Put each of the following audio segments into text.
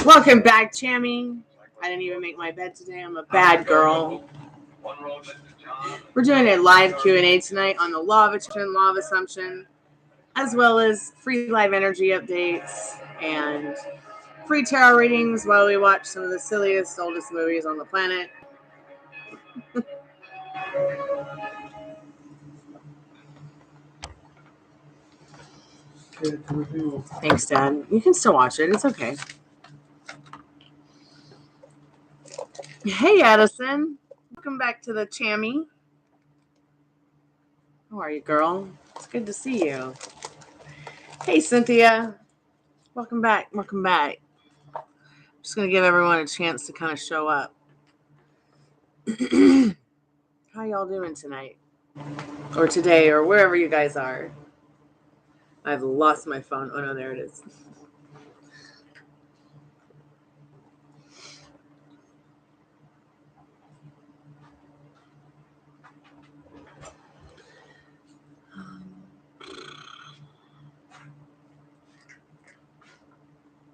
Welcome back, Chammy. I didn't even make my bed today. I'm a bad girl. We're doing a live Q&A tonight on the law of attraction, law of assumption, as well as free live energy updates and free tarot readings while we watch some of the silliest, oldest movies on the planet. Thanks, Dad. You can still watch it. It's okay. Hey, Addison. Welcome back to the Chammy. How are you, girl? It's good to see you. Hey, Cynthia. Welcome back. Welcome back. I'm just going to give everyone a chance to kind of show up. How y'all doing tonight? Or today, or wherever you guys are. I've lost my phone. Oh, no, there it is.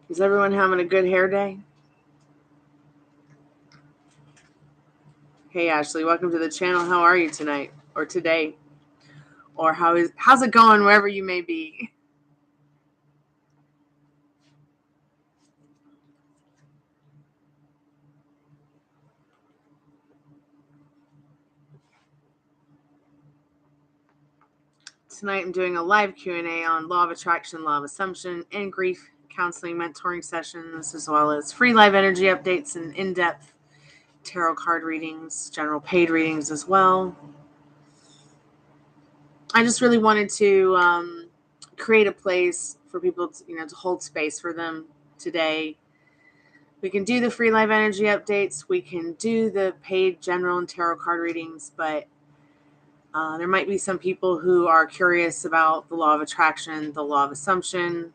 Is everyone having a good hair day? Hey, Ashley, welcome to the channel. How are you tonight or today? Or how's it going wherever you may be? Tonight I'm doing a live Q&A on law of attraction, law of assumption, and grief counseling mentoring sessions, as well as free live energy updates and in-depth tarot card readings, general paid readings as well. I just really wanted to create a place for people to hold space for them today. We can do the free live energy updates. We can do the paid general and tarot card readings, but there might be some people who are curious about the law of attraction, the law of assumption.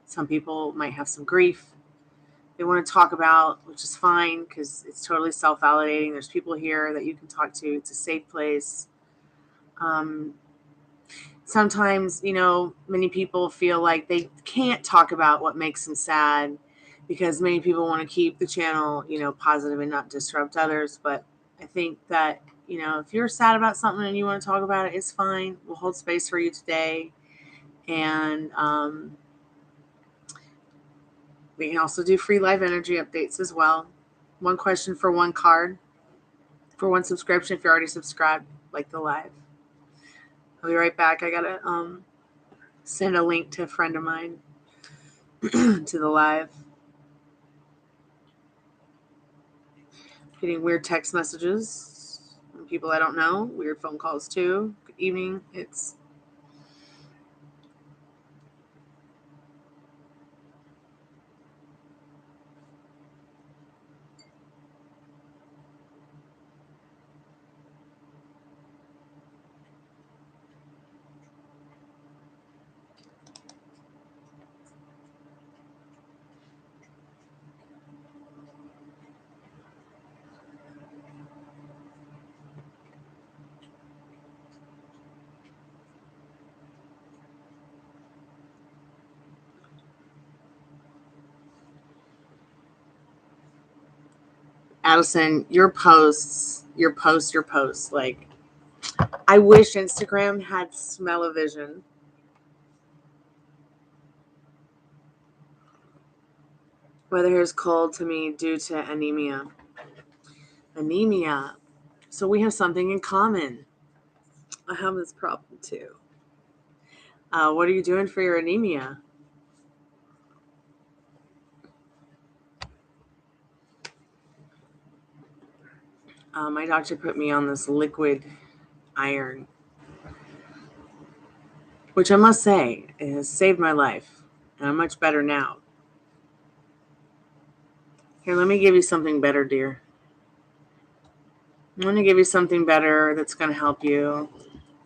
Some people might have some grief they want to talk about, which is fine because it's totally self-validating. There's people here that you can talk to. It's a safe place. Sometimes, many people feel like they can't talk about what makes them sad because many people want to keep the channel, positive and not disrupt others. But I think that, if you're sad about something and you want to talk about it, it's fine. We'll hold space for you today. And we can also do free live energy updates as well. One question for one card for one subscription if you're already subscribed, like the live. I'll be right back. I got to send a link to a friend of mine to the live. Getting weird text messages from people I don't know. Weird phone calls too. Good evening. It's Addison, your posts. Like, I wish Instagram had smell-o-vision. Weather is cold to me due to anemia. Anemia. So we have something in common. I have this problem too. What are you doing for your anemia? My doctor put me on this liquid iron, which I must say, it has saved my life. And I'm much better now. Here, let me give you something better, dear. I'm going to give you something better that's going to help you.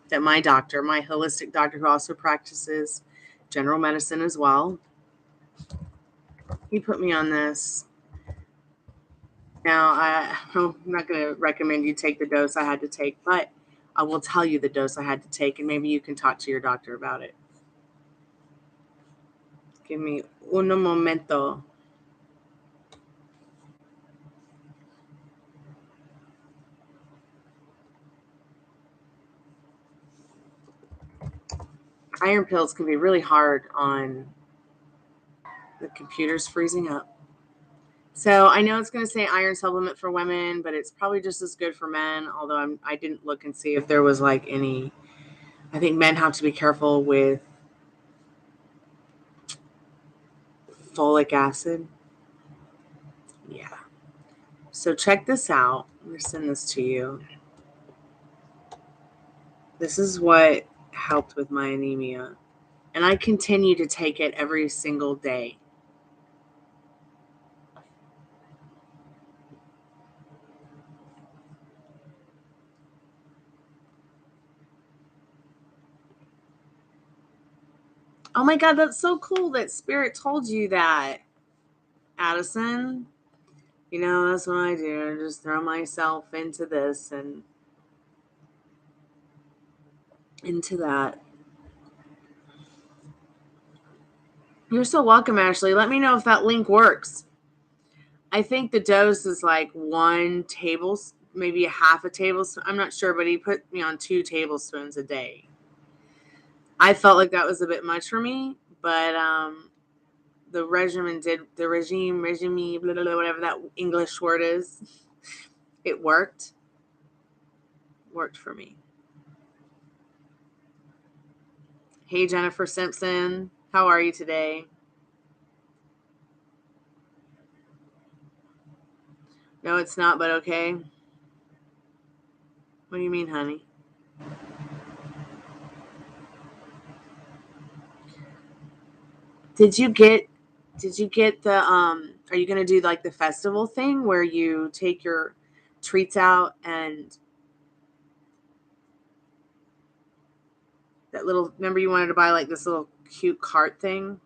That my doctor, my holistic doctor who also practices general medicine as well, he put me on this. Now, I'm not going to recommend you take the dose I had to take, but I will tell you the dose I had to take, and maybe you can talk to your doctor about it. Give me uno momento. Iron pills can be really hard on the computers freezing up. So I know it's going to say iron supplement for women, but it's probably just as good for men. Although I didn't look and see if there was like any. I think men have to be careful with folic acid. Yeah. So check this out. I'm going to send this to you. This is what helped with my anemia. And I continue to take it every single day. Oh my God, that's so cool that Spirit told you that, Addison. You know, that's what I do. I just throw myself into this and into that. You're so welcome, Ashley. Let me know if that link works. I think the dose is like 1 tablespoon, maybe a half a tablespoon. I'm not sure, but he put me on 2 tablespoons a day. I felt like that was a bit much for me, but the regime, blah, blah, blah, whatever that English word is, it worked. Worked for me. Hey, Jennifer Simpson. How are you today? No, it's not, but okay. What do you mean, honey? Did you get the are you going to do like the festival thing where you take your treats out and that little, remember you wanted to buy like this little cute cart thing?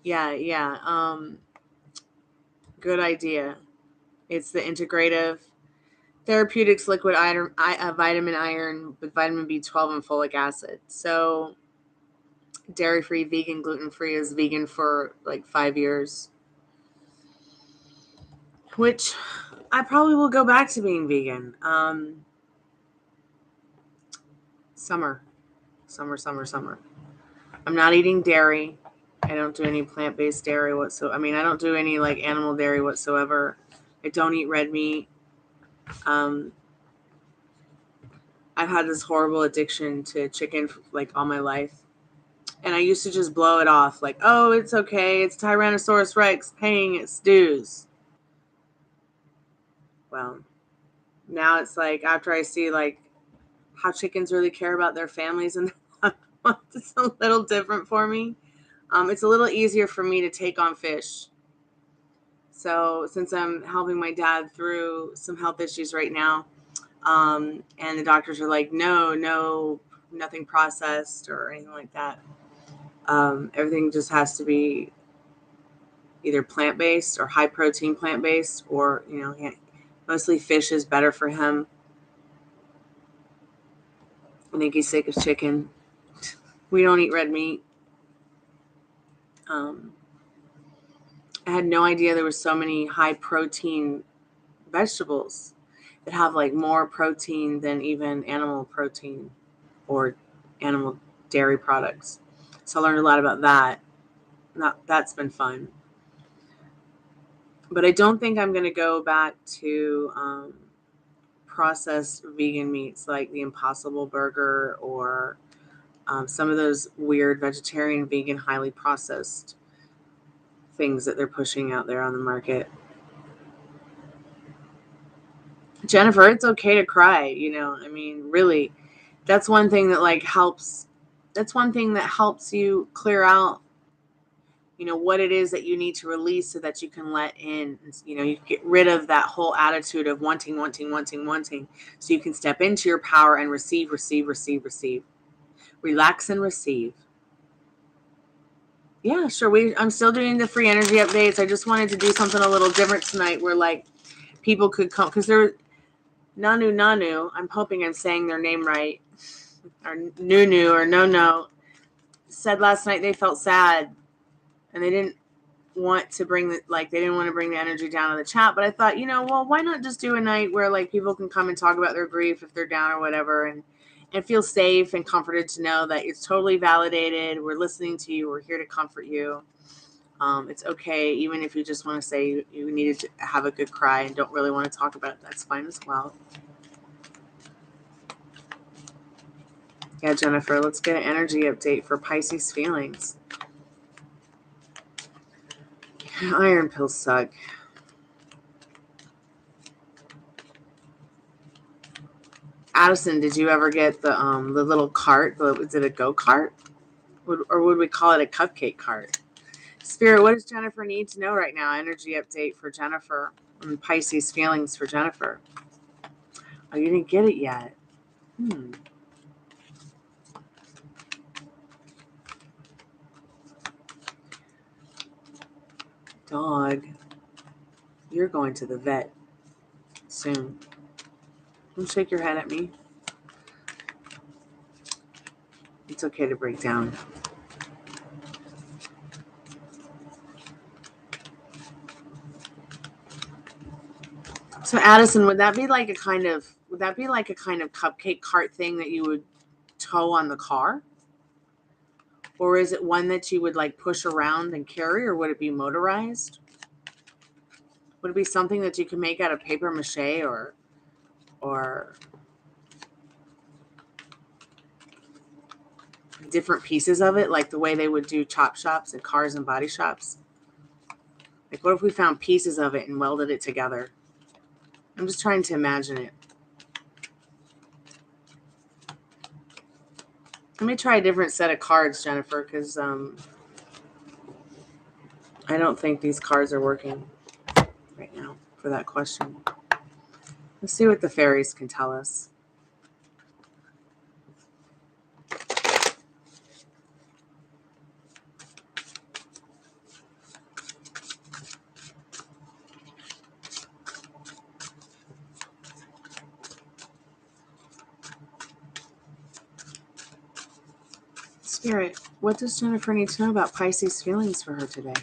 Yeah. Good idea. It's the integrative therapeutics liquid iron, vitamin iron with vitamin B12 and folic acid. So dairy-free, vegan, gluten-free, is vegan for like 5 years. Which I probably will go back to being vegan. Summer. I'm not eating dairy. I don't do any plant-based dairy whatsoever. I mean, I don't do any like animal dairy whatsoever. I don't eat red meat. I've had this horrible addiction to chicken like all my life. And I used to just blow it off like, oh, it's okay. It's Tyrannosaurus Rex paying its dues. Well, now it's like after I see like how chickens really care about their families and it's a little different for me. It's a little easier for me to take on fish. So since I'm helping my dad through some health issues right now, and the doctors are like, no, nothing processed or anything like that. Everything just has to be either plant-based or high protein plant-based, or, mostly fish is better for him. I think he's sick of chicken. We don't eat red meat. I had no idea there were so many high protein vegetables that have like more protein than even animal protein or animal dairy products. So I learned a lot about that. That's been fun. But I don't think I'm going to go back to processed vegan meats like the Impossible Burger or some of those weird vegetarian, vegan, highly processed things that they're pushing out there on the market. Jennifer, it's okay to cry, I mean, really, that's one thing that like helps. That's one thing that helps you clear out, what it is that you need to release so that you can let in, you get rid of that whole attitude of wanting, so you can step into your power and receive. Relax and receive. Yeah, sure. I'm still doing the free energy updates. I just wanted to do something a little different tonight where like people could come because Nanu, I'm hoping I'm saying their name right, or Nunu or No, said last night they felt sad and they didn't want to bring they didn't want to bring the energy down in the chat. But I thought, well, why not just do a night where like people can come and talk about their grief if they're down or whatever, and feel safe and comforted to know that it's totally validated. We're listening to you. We're here to comfort you. It's okay, even if you just want to say you needed to have a good cry and don't really want to talk about it. That's fine as well. Yeah, Jennifer, let's get an energy update for Pisces feelings. Iron pills suck. Addison, did you ever get the little cart? Is it a go-kart? Or would we call it a cupcake cart? Spirit, what does Jennifer need to know right now? Energy update for Jennifer. And Pisces feelings for Jennifer. Oh, you didn't get it yet. Dog, you're going to the vet soon. Don't shake your head at me. It's okay to break down. So Addison, would that be like a kind of cupcake cart thing that you would tow on the car? Or is it one that you would like push around and carry, or would it be motorized? Would it be something that you can make out of paper mache or different pieces of it, like the way they would do chop shops and cars and body shops? Like, what if we found pieces of it and welded it together? I'm just trying to imagine it. Let me try a different set of cards, Jennifer, because I don't think these cards are working right now for that question. Let's see what the fairies can tell us. Spirit, what does Jennifer need to know about Pisces feelings for her today?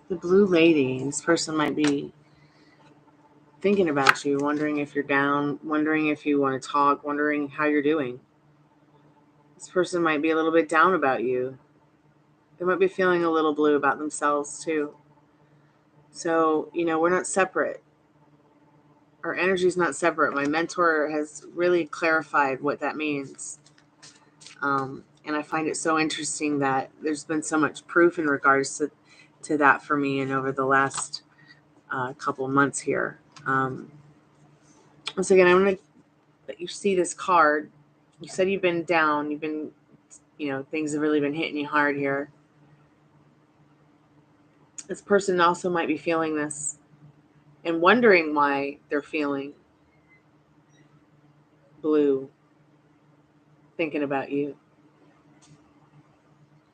The Blue Lady. This person might be thinking about you, wondering if you're down, wondering if you want to talk, wondering how you're doing. This person might be a little bit down about you. They might be feeling a little blue about themselves too. So, we're not separate. Our energy is not separate. My mentor has really clarified what that means. And I find it so interesting that there's been so much proof in regards to that for me and over the last couple months here. Once again, I'm going to let you see this card. You said you've been down. You've been, things have really been hitting you hard here. This person also might be feeling this and wondering why they're feeling blue, thinking about you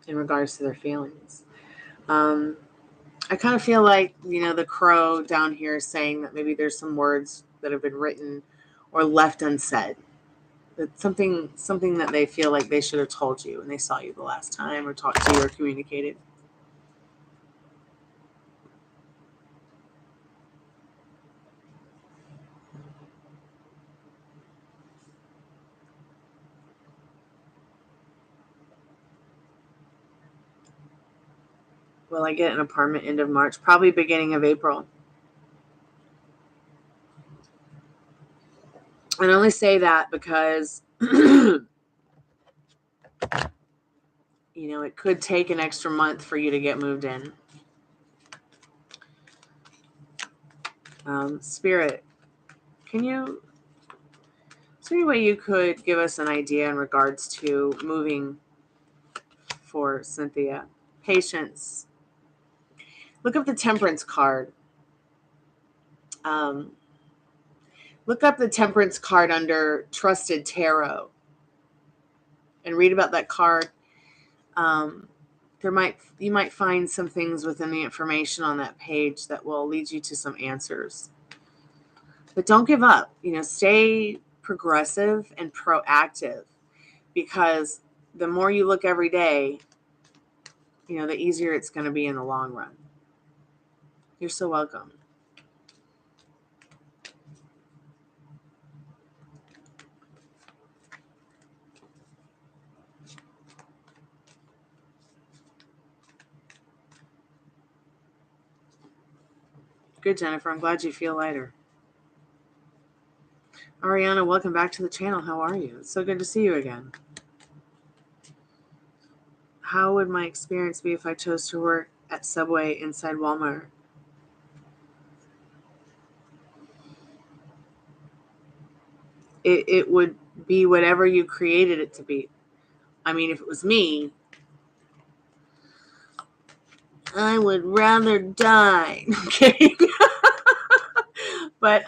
in regards to their feelings. I kind of feel like, the crow down here is saying that maybe there's some words that have been written or left unsaid. That something that they feel like they should have told you when they saw you the last time or talked to you or communicated. Will I get an apartment end of March? Probably beginning of April. I only say that because, it could take an extra month for you to get moved in. Spirit, is there any way you could give us an idea in regards to moving for Cynthia? Patience. Look up the Temperance card. Look up the temperance card under Trusted Tarot and read about that card. You might find some things within the information on that page that will lead you to some answers. But don't give up. Stay progressive and proactive, because the more you look every day, the easier it's going to be in the long run. You're so welcome. Good, Jennifer. I'm glad you feel lighter. Ariana, welcome back to the channel. How are you? It's so good to see you again. How would my experience be if I chose to work at Subway inside Walmart? It would be whatever you created it to be. I mean, if it was me, I would rather die. Okay. But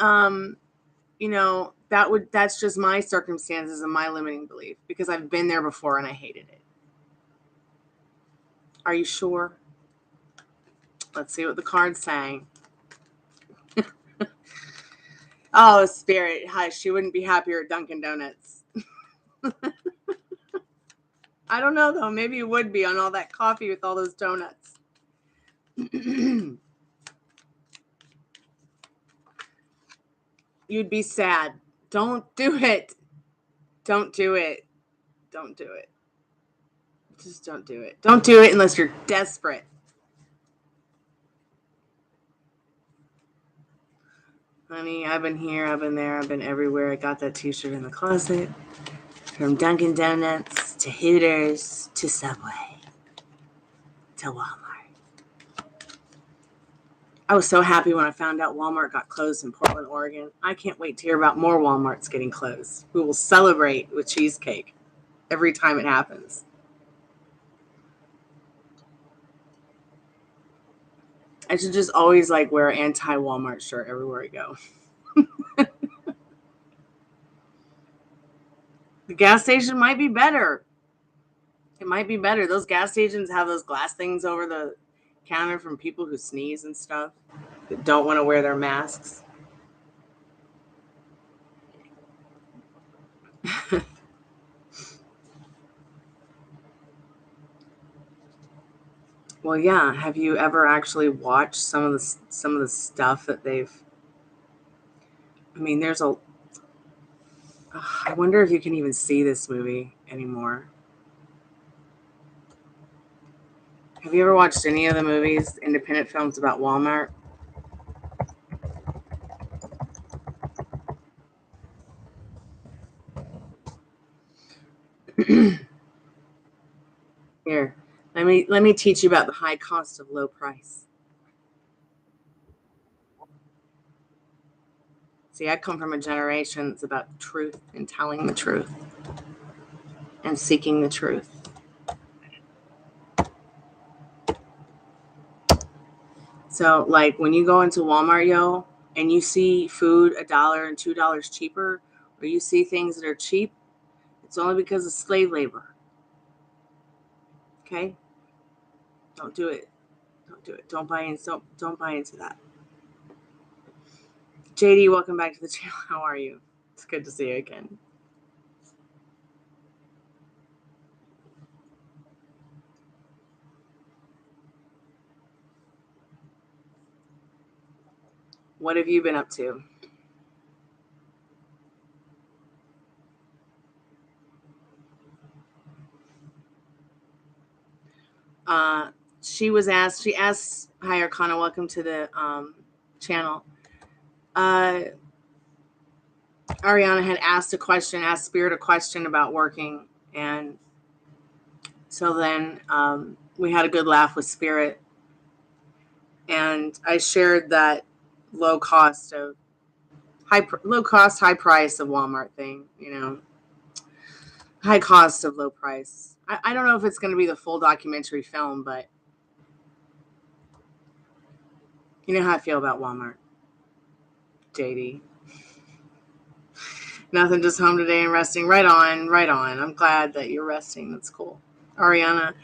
that's just my circumstances and my limiting belief, because I've been there before and I hated it. Are you sure? Let's see what the card's saying. Oh, Spirit, hush. You wouldn't be happier at Dunkin' Donuts. I don't know, though. Maybe you would be on all that coffee with all those donuts. You'd be sad. Don't do it. Don't do it. Don't do it. Just don't do it. Don't do it unless you're desperate. Honey, I've been here, I've been there, I've been everywhere. I got that t-shirt in the closet. From Dunkin' Donuts to Hooters to Subway to Walmart. I was so happy when I found out Walmart got closed in Portland, Oregon. I can't wait to hear about more Walmarts getting closed. We will celebrate with cheesecake every time it happens. I should just always wear an anti-Walmart shirt everywhere I go. The gas station might be better. It might be better. Those gas stations have those glass things over the counter from people who sneeze and stuff that don't want to wear their masks. Well, yeah. Have you ever actually watched some of the stuff that they've? I mean, there's a. I wonder if you can even see this movie anymore. Have you ever watched any of the movies, independent films about Walmart? Here, let me teach you about the high cost of low price. See, I come from a generation that's about truth and telling the truth and seeking the truth. So, when you go into Walmart, yo, and you see food $1 and $2 cheaper, or you see things that are cheap, it's only because of slave labor. Okay? Don't do it. Don't do it. Don't buy into that. JD, welcome back to the channel. How are you? It's good to see you again. What have you been up to? She asked, hi Arcana, welcome to the channel. Ariana had asked Spirit a question about working, and so then we had a good laugh with Spirit, and I shared that low cost, high price of Walmart thing, high cost of low price. I don't know if it's going to be the full documentary film, but you know how I feel about Walmart, JD. Nothing, just home today and resting. Right on, right on. I'm glad that you're resting. That's cool. Ariana,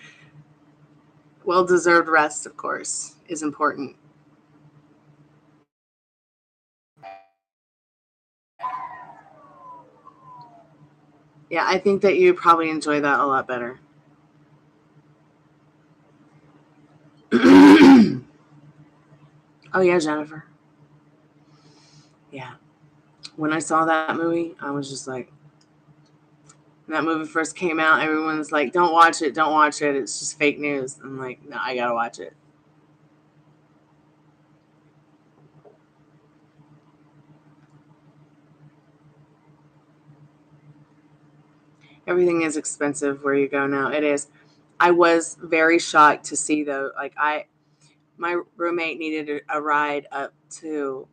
well-deserved rest, of course, is important. Yeah, I think that you probably enjoy that a lot better. Oh, yeah, Jennifer. Yeah. When I saw that movie, I was just like, when that movie first came out, everyone's like, don't watch it, don't watch it. It's just fake news. I'm like, no, I gotta watch it. Everything is expensive where you go now. It is. I was very shocked to see though, like my roommate needed a ride up to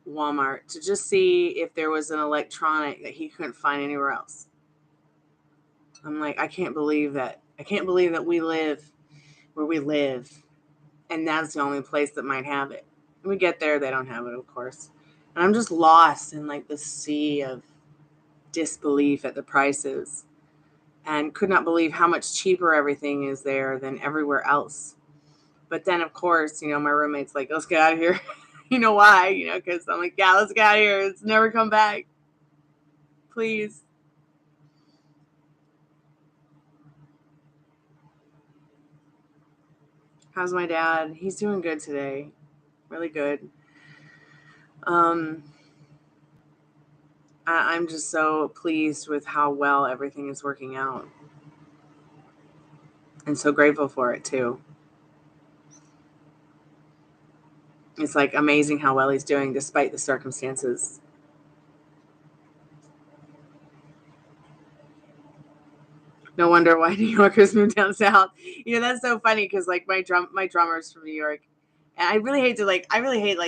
Walmart to just see if there was an electronic that he couldn't find anywhere else. I'm like, I can't believe that. I can't believe that we live where we live, and that's the only place that might have it. When we get there, they don't have it, of course. And I'm just lost in like the sea of disbelief at the prices, and could not believe how much cheaper everything is there than everywhere else. But then, of course, my roommate's like, let's get out of here. You know why? Because I'm like, yeah, let's get out of here. Let's never come back. Please. How's my dad? He's doing good today. Really good. Um, I'm just so pleased with how well everything is working out. And so grateful for it, too. It's like amazing how well he's doing despite the circumstances. No wonder why New Yorkers move down south. That's so funny because like my drummer's from New York, and I really hate like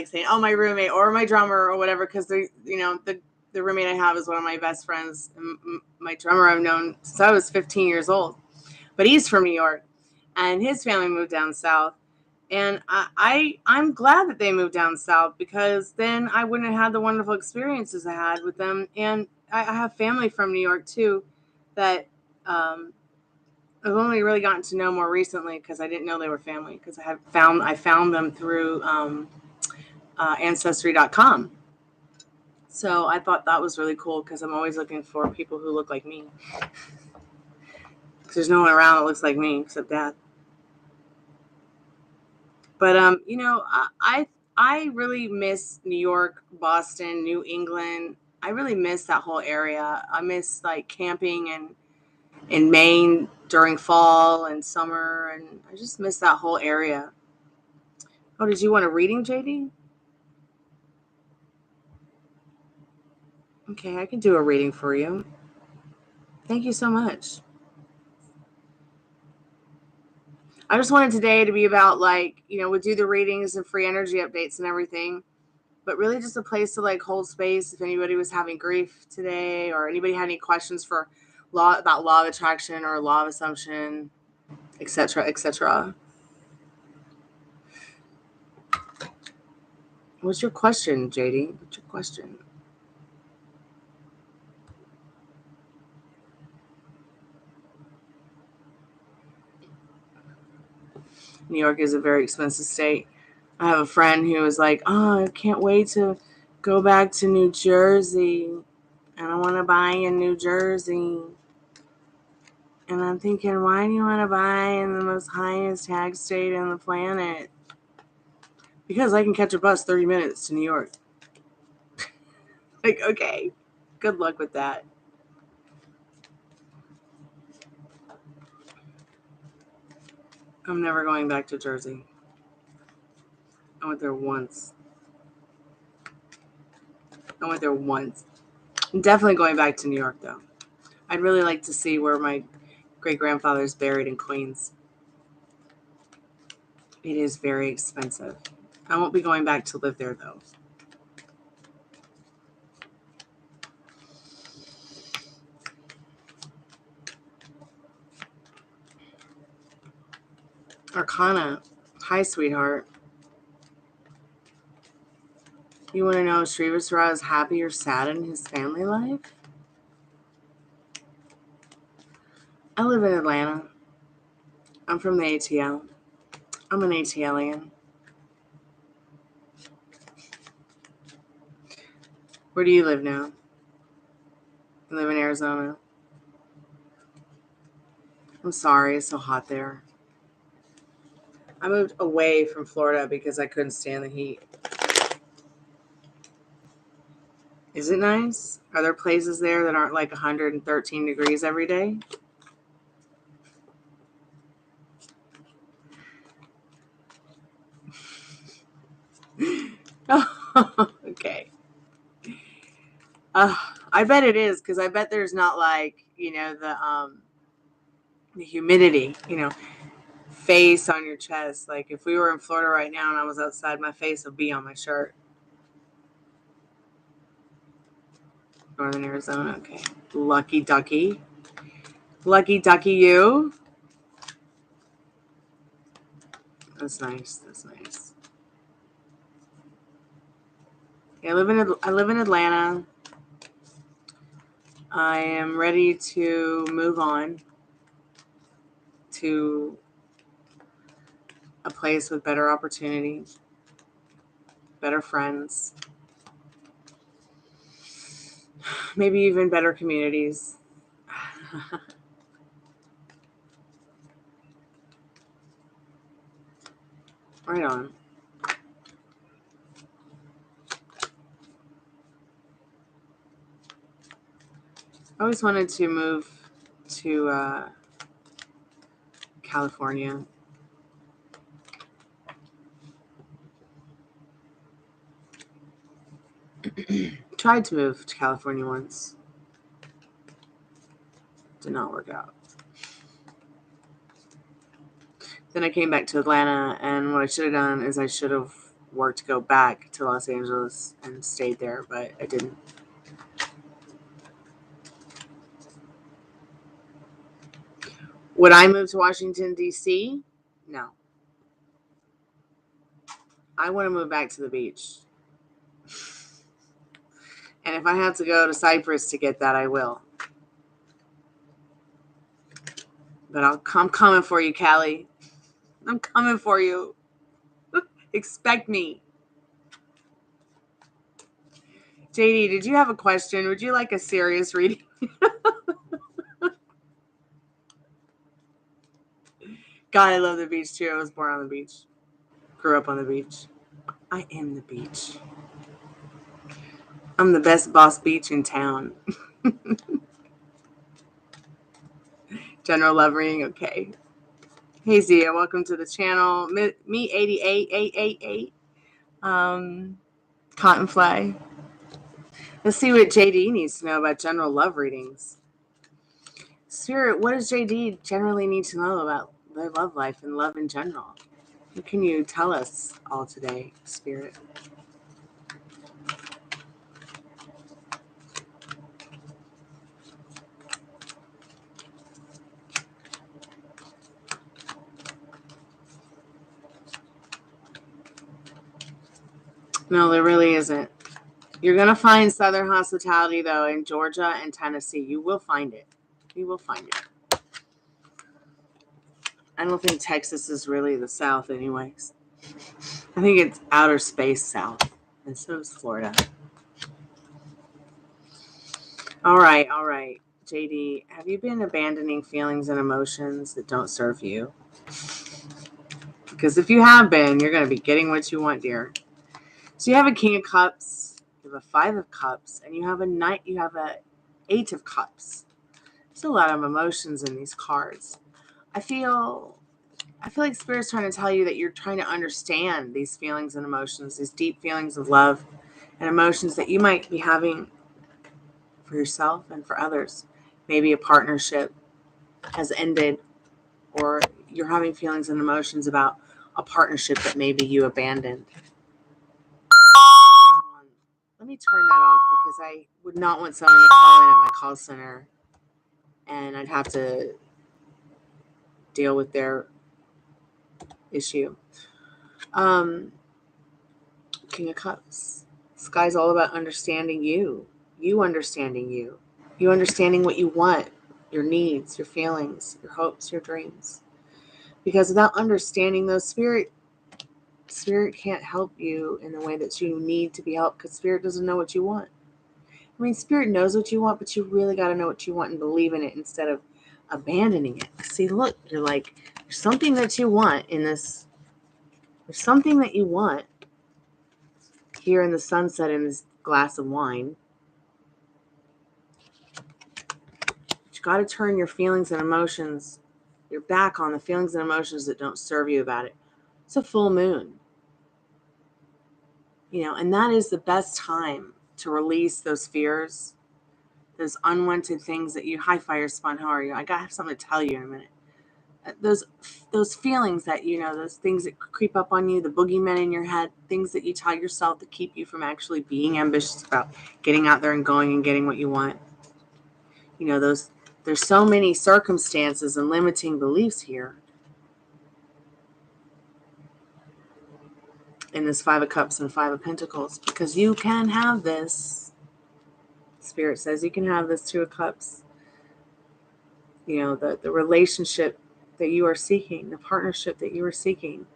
saying oh my roommate or my drummer or whatever because they the roommate I have is one of my best friends. And my drummer I've known since I was 15 years old, but he's from New York, and his family moved down south. And I'm glad that they moved down south because then I wouldn't have had the wonderful experiences I had with them. And I have family from New York too that um, I've only really gotten to know more recently because I didn't know they were family because I found them through ancestry.com. So I thought that was really cool because I'm always looking for people who look like me. There's no one around that looks like me except Dad. But I really miss New York, Boston, New England. I really miss that whole area. I miss like camping and in Maine during fall and summer, and I just miss that whole area. Oh, did you want a reading, JD? Okay, I can do a reading for you. Thank you so much. I just wanted today to be about like, we do the readings and free energy updates and everything, but really just a place to like hold space if anybody was having grief today or anybody had any questions for law of attraction or law of assumption, etc., etc. What's your question, JD? What's your question? New York is a very expensive state. I have a friend who was like, "Oh, I can't wait to go back to New Jersey, and I want to buy in New Jersey." And I'm thinking, why do you want to buy in the most highest tax state on the planet? Because I can catch a bus 30 minutes to New York. Like, okay, good luck with that. I'm never going back to Jersey. I went there once. I went there once. I'm definitely going back to New York, though. I'd really like to see where my great grandfather is buried in Queens. It is very expensive. I won't be going back to live there, though. Arcana. Hi, sweetheart. You want to know if Srivasra is happy or sad in his family life? I live in Atlanta. I'm from the ATL. I'm an ATLian. Where do you live now? I live in Arizona. I'm sorry, it's so hot there. I moved away from Florida because I couldn't stand the heat. Is it nice? Are there places there that aren't like 113 degrees every day? Oh, okay. I bet it is, because I bet there's not like, the humidity, face on your chest. Like if we were in Florida right now and I was outside, my face would be on my shirt. Northern Arizona, okay. Lucky ducky. Lucky ducky you. That's nice. That's nice. Yeah, I live in Atlanta. I am ready to move on to a place with better opportunities, better friends, maybe even better communities. Right on. I always wanted to move to California. Tried to move to California once. Did not work out. Then I came back to Atlanta, and what I should have done is I should have worked to go back to Los Angeles and stayed there, but I didn't. Would I move to Washington, D.C.? No. I want to move back to the beach. And if I have to go to Cyprus to get that, I will. But I'm coming for you, Callie. I'm coming for you. Expect me. JD, did you have a question? Would you like a serious reading? God, I love the beach too. I was born on the beach. Grew up on the beach. I am the beach. I'm the best boss beach in town. General love reading, okay. Hey Zia, welcome to the channel. Me 88888. Cotton fly. Let's see what JD needs to know about general love readings. Spirit, what does JD generally need to know about their love life and love in general? What can you tell us all today, Spirit? No, there really isn't. You're going to find Southern hospitality, though, in Georgia and Tennessee. You will find it. You will find it. I don't think Texas is really the South anyways. I think it's outer space South. And so is Florida. All right. JD, have you been abandoning feelings and emotions that don't serve you? Because if you have been, you're going to be getting what you want, dear. So you have a King of Cups, you have a Five of Cups, and you have a Eight of Cups. There's a lot of emotions in these cards. I feel like Spirit's trying to tell you that you're trying to understand these feelings and emotions, these deep feelings of love and emotions that you might be having for yourself and for others. Maybe a partnership has ended, or you're having feelings and emotions about a partnership that maybe you abandoned. Let me turn that off because I would not want someone to call in at my call center and I'd have to deal with their issue. King of Cups. Sky's all about understanding you. You understanding you. You understanding what you want, your needs, your feelings, your hopes, your dreams. Because without understanding those, spirit can't help you in the way that you need to be helped, because spirit doesn't know what you want. I mean, spirit knows what you want, but you really got to know what you want and believe in it instead of abandoning it. See, look, you're like, there's something that you want in this. There's something that you want here in the sunset in this glass of wine. You got to turn your feelings and emotions, your back on the feelings and emotions that don't serve you about it. It's a full moon. And that is the best time to release those fears, those unwanted things that you, hi fire spun, how are you? I have something to tell you in a minute. Those feelings that, those things that creep up on you, the boogeymen in your head, things that you tell yourself to keep you from actually being ambitious about getting out there and going and getting what you want. There's so many circumstances and limiting beliefs here in this Five of Cups and Five of Pentacles, because you can have this. Spirit says you can have this Two of Cups. The relationship that you are seeking, the partnership that you are seeking.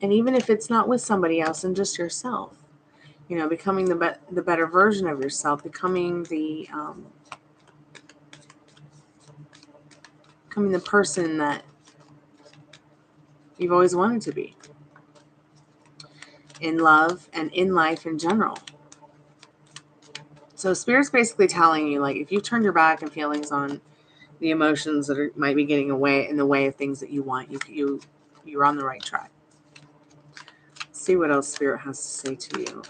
And even if it's not with somebody else and just yourself, becoming the better version of yourself, becoming the person that you've always wanted to be in love and in life in general. So Spirit's basically telling you, like, if you turn your back and feelings on the emotions that might be getting in the way of things that you want, you're on the right track. Let's see what else Spirit has to say to you.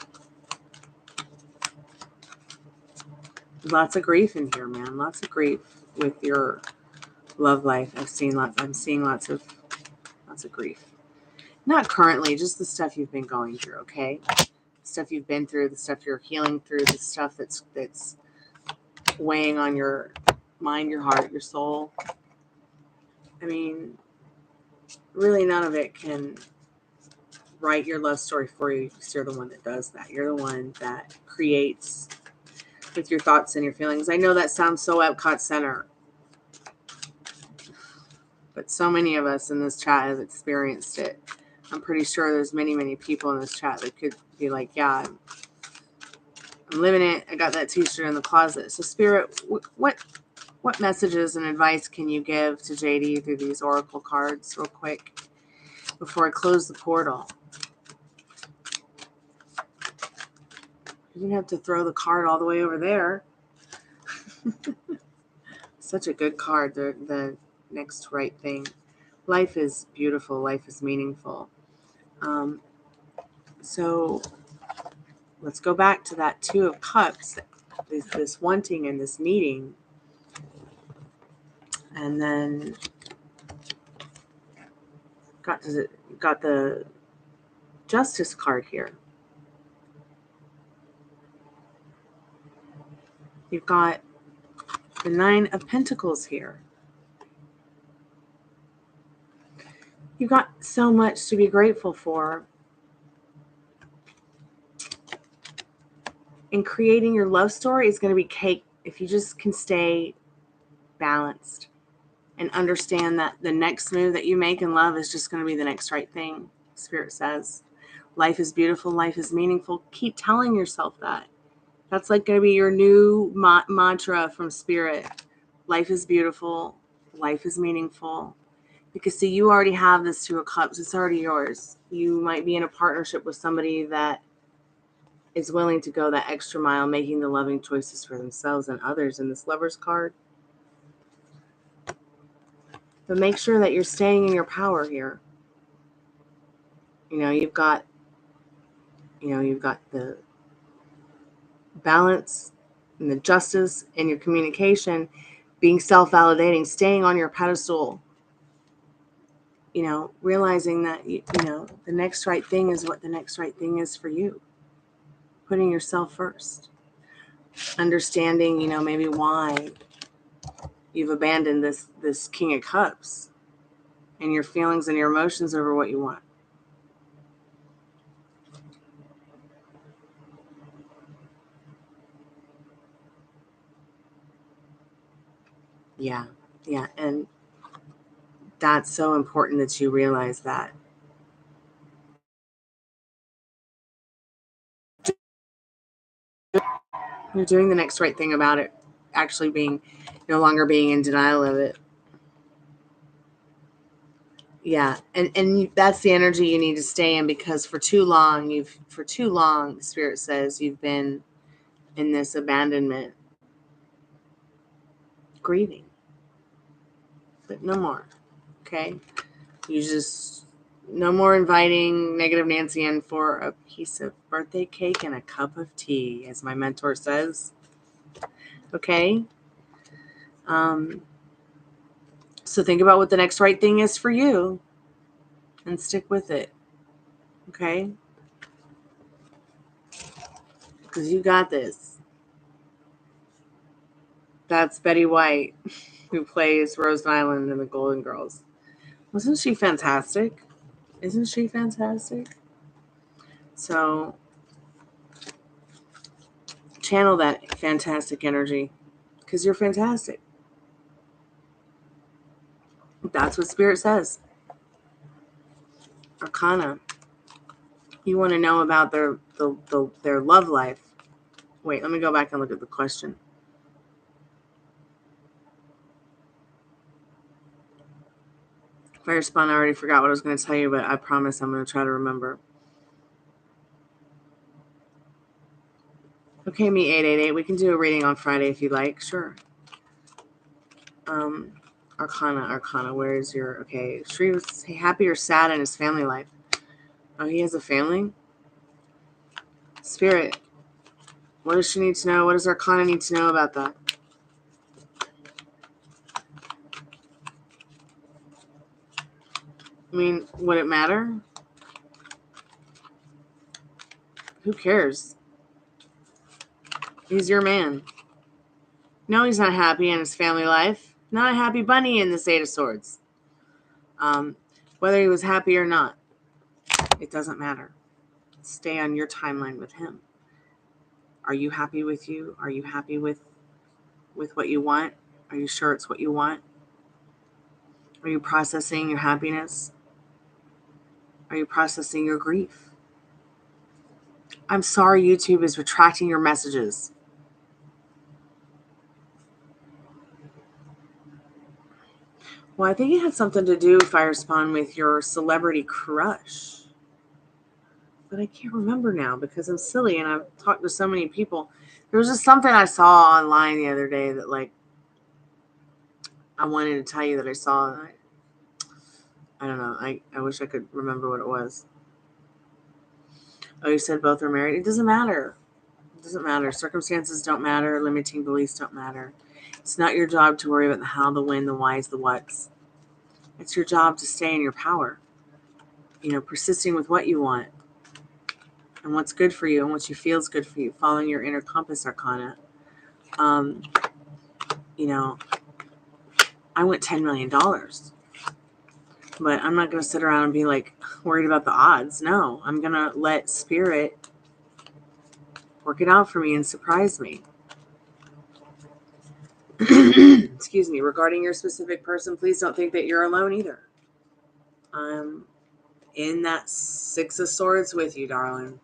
Lots of grief in here, man. Lots of grief with your love life. I'm seeing lots of grief. Not currently, just the stuff you've been going through, okay? The stuff you've been through, the stuff you're healing through, the stuff that's weighing on your mind, your heart, your soul. I mean, really none of it can write your love story for you, because you're the one that does that. You're the one that creates with your thoughts and your feelings. I know that sounds so Epcot Center, but so many of us in this chat have experienced it. I'm pretty sure there's many, many people in this chat that could be like, yeah, I'm living it. I got that t-shirt in the closet. So Spirit, what messages and advice can you give to JD through these oracle cards real quick before I close the portal? You didn't have to throw the card all the way over there. Such a good card. The next right thing. Life is beautiful. Life is meaningful. So let's go back to that Two of Cups, this wanting and this needing. And then got the Justice card here. You've got the Nine of Pentacles here. You've got so much to be grateful for. And creating your love story is going to be cake if you just can stay balanced and understand that the next move that you make in love is just going to be the next right thing. Spirit says life is beautiful, life is meaningful. Keep telling yourself that. That's like going to be your new mantra from Spirit. Life is beautiful, life is meaningful. Because see, you already have this Two of Cups. It's already yours. You might be in a partnership with somebody that is willing to go that extra mile, making the loving choices for themselves and others in this Lover's card. But make sure that you're staying in your power here. You've got the balance and the justice in your communication, being self-validating, staying on your pedestal, realizing that, the next right thing is what the next right thing is for you. Putting yourself first. Understanding, maybe why you've abandoned this King of Cups and your feelings and your emotions over what you want. Yeah. Yeah. And that's so important that you realize that. You're doing the next right thing about it, actually being no longer being in denial of it. Yeah, and that's the energy you need to stay in, because for too long, Spirit says you've been in this abandonment, grieving, but no more. Okay, you just no more inviting negative Nancy in for a piece of birthday cake and a cup of tea, as my mentor says. Okay. Um, so think about what the next right thing is for you and stick with it. Okay, because you got this. That's Betty White, who plays Rose Island in the Golden Girls. Wasn't she fantastic? Isn't she fantastic? So channel that fantastic energy, because you're fantastic. That's what Spirit says. Arcana. You want to know about their love life. Wait, let me go back and look at the question. Fire Spawn, I already forgot what I was going to tell you, but I promise I'm going to try to remember. Okay, me 888. We can do a reading on Friday if you like. Sure. Arcana. Where is your okay? Shri was happy or sad in his family life. Oh, he has a family. Spirit. What does she need to know? What does Arcana need to know about that? I mean, would it matter? Who cares? He's your man. No, he's not happy in his family life. Not a happy bunny in this Eight of Swords. Whether he was happy or not, it doesn't matter. Stay on your timeline with him. Are you happy with you? Are you happy with what you want? Are you sure it's what you want? Are you processing your happiness? Are you processing your grief? I'm sorry YouTube is retracting your messages. Well, I think it had something to do, Firespawn, with your celebrity crush. But I can't remember now because I'm silly and I've talked to so many people. There was just something I saw online the other day that, like, I wanted to tell you that I saw. And I don't know. I wish I could remember what it was. Oh, you said both are married? It doesn't matter. It doesn't matter. Circumstances don't matter. Limiting beliefs don't matter. It's not your job to worry about the how, the when, the whys, the whats. It's your job to stay in your power. Persisting with what you want and what's good for you and what you feel is good for you, following your inner compass, Arcana. I went $10 million, but I'm not going to sit around and be like worried about the odds. No, I'm going to let Spirit work it out for me and surprise me. Excuse me. Regarding your specific person, please don't think that you're alone either. I'm in that Six of Swords with you, darling.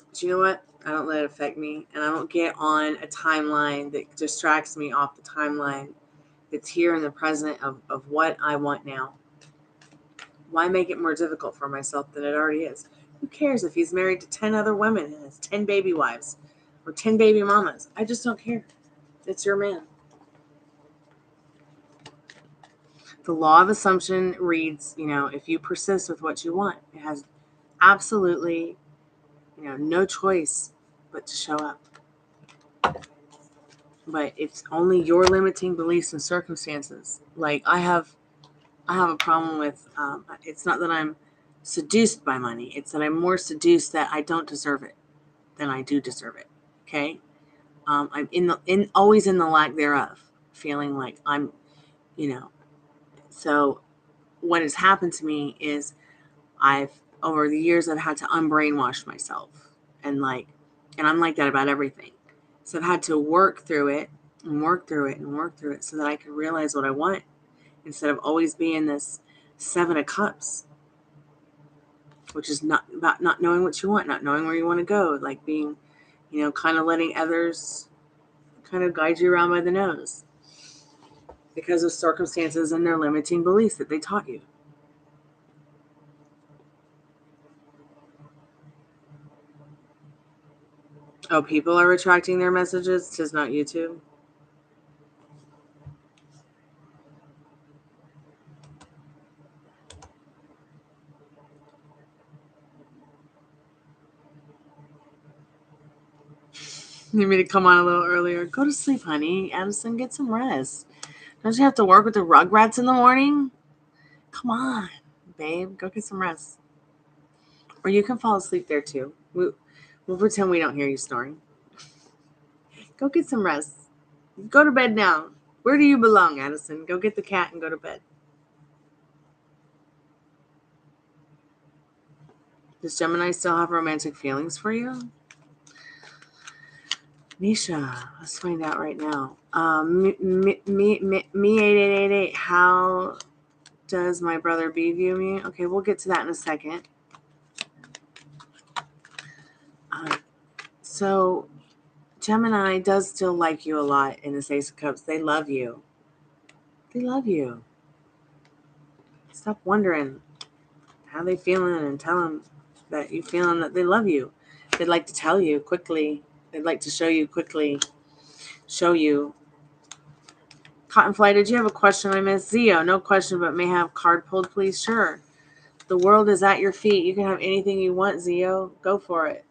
But you know what? I don't let it affect me, and I don't get on a timeline that distracts me off the timeline that's here in the present of what I want now. Why make it more difficult for myself than it already is? Who cares if he's married to 10 other women and has 10 baby wives or 10 baby mamas? I just don't care. It's your man. The law of assumption reads, if you persist with what you want, it has absolutely, no choice but to show up. But it's only your limiting beliefs and circumstances. Like I have a problem with, it's not that I'm seduced by money. It's that I'm more seduced that I don't deserve it than I do deserve it. Okay. I'm always in the lack thereof, feeling like I'm, so what has happened to me is over the years, I've had to unbrainwash myself and I'm like that about everything. So I've had to work through it and work through it so that I can realize what I want instead of always being this 7 of Cups, which is not about not knowing what you want, not knowing where you want to go, like being, kind of letting others kind of guide you around by the nose because of circumstances and their limiting beliefs that they taught you. Oh, people are retracting their messages, just not YouTube. You need me to come on a little earlier? Go to sleep, honey. Addison, get some rest. Don't you have to work with the Rugrats in the morning? Come on, babe. Go get some rest. Or you can fall asleep there too. We'll pretend we don't hear you snoring. Go get some rest. Go to bed now. Where do you belong, Addison? Go get the cat and go to bed. Does Gemini still have romantic feelings for you? Nisha, let's find out right now. Me 8888. How does my brother B view me? Okay, we'll get to that in a second. So Gemini does still like you a lot in this Ace of Cups. They love you. They love you. Stop wondering how they feeling and tell them that you feeling that they love you. They'd like to tell you quickly. They'd like to show you quickly. Show you. Cottonfly, did you have a question I missed? Zio, no question, but may have card pulled, please? Sure. The world is at your feet. You can have anything you want, Zio. Go for it.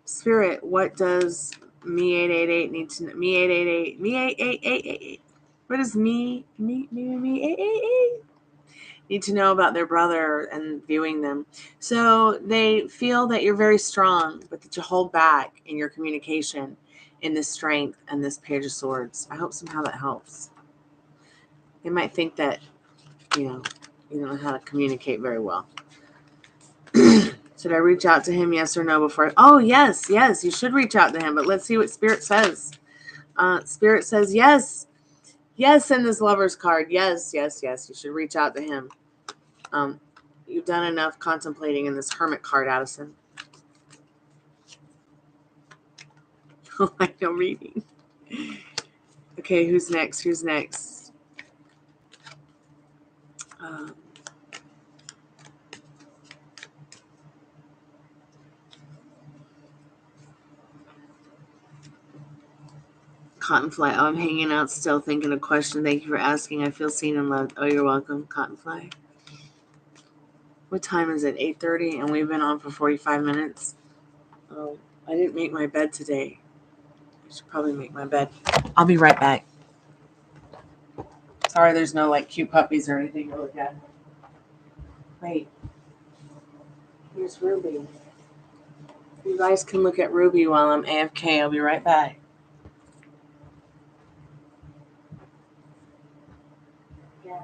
Spirit, what does me 888 need to know? Me 888. Me 8888. What does me 888 need to know about their brother and viewing them? So they feel that you're very strong, but that you hold back in your communication in this strength and this Page of Swords. I hope somehow that helps. They might think that, you don't know how to communicate very well. Should I reach out to him, yes or no, before? Oh, yes, you should reach out to him, but let's see what Spirit says. Spirit says yes. Yes, in this Lover's card. Yes, you should reach out to him. You've done enough contemplating in this Hermit card, Addison. I know reading. Okay, who's next? Cottonfly. Oh, I'm hanging out still thinking a question. Thank you for asking. I feel seen and loved. Oh, you're welcome, Cottonfly. What time is it? 8:30, and we've been on for 45 minutes. Oh, I didn't make my bed today. I should probably make my bed. I'll be right back. Sorry, there's no cute puppies or anything to look at. Wait. Here's Ruby. You guys can look at Ruby while I'm AFK. I'll be right back. Yeah.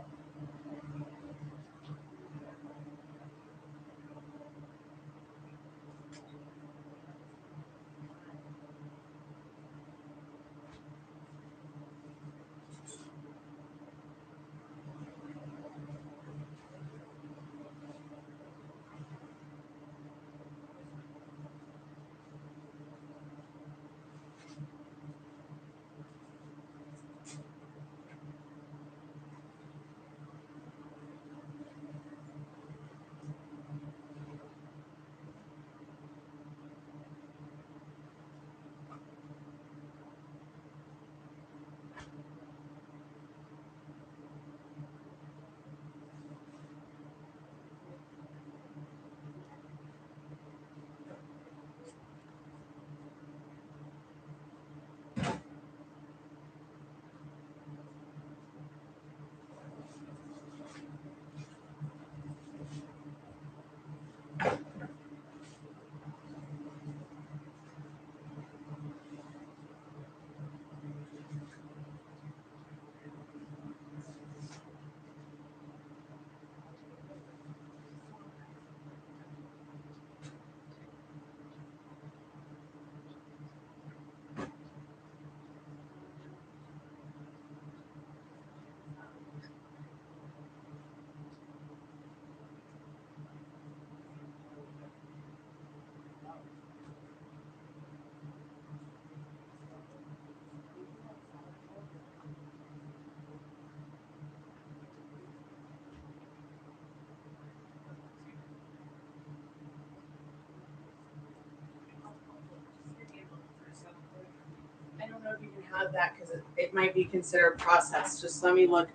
have that because it might be considered processed. Just let me look.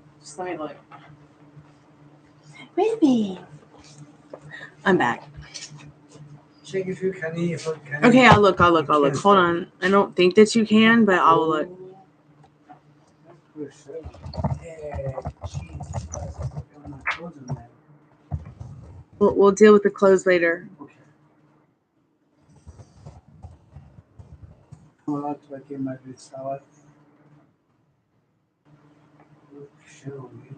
Baby. I'm back. Check if you can eat. Okay, I'll look. Hold on. I don't think that you can, but I'll look. We'll deal with the clothes later. Okay. I'm allowed to get my good salad. Show me.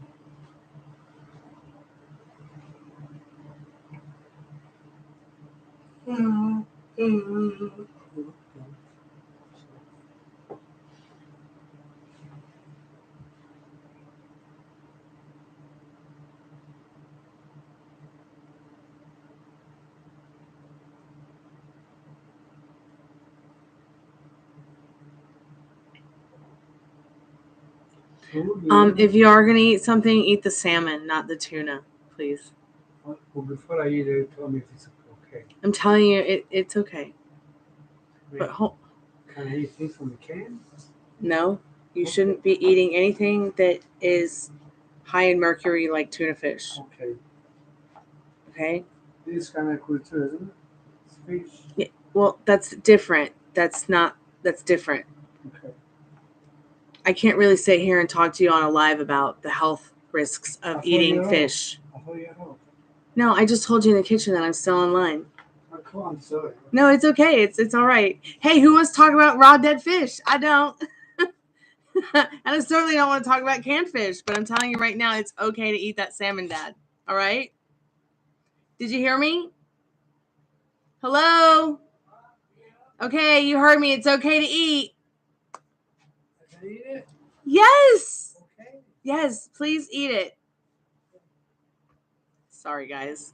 If you are gonna eat something, eat the salmon, not the tuna, please. Well, before I eat it, tell me if it's okay. I'm telling you, it's okay. Wait, But can I eat things from the can? No, you shouldn't be eating anything that is high in mercury like tuna fish. Okay. Okay? This is kind of cool too, isn't it? It's fish. Yeah, well, that's different. That's different. Okay. I can't really sit here and talk to you on a live about the health risks of eating fish. I thought you know. No, I just told you in the kitchen that I'm still online. Oh, come on, sorry. No, it's okay. It's all right. Hey, who wants to talk about raw dead fish? I don't. And I certainly don't want to talk about canned fish, but I'm telling you right now, it's okay to eat that salmon, Dad. All right? Did you hear me? Hello? Okay, you heard me. It's okay to eat. Can I eat it? Yes. Okay. Yes, please eat it. Sorry, guys.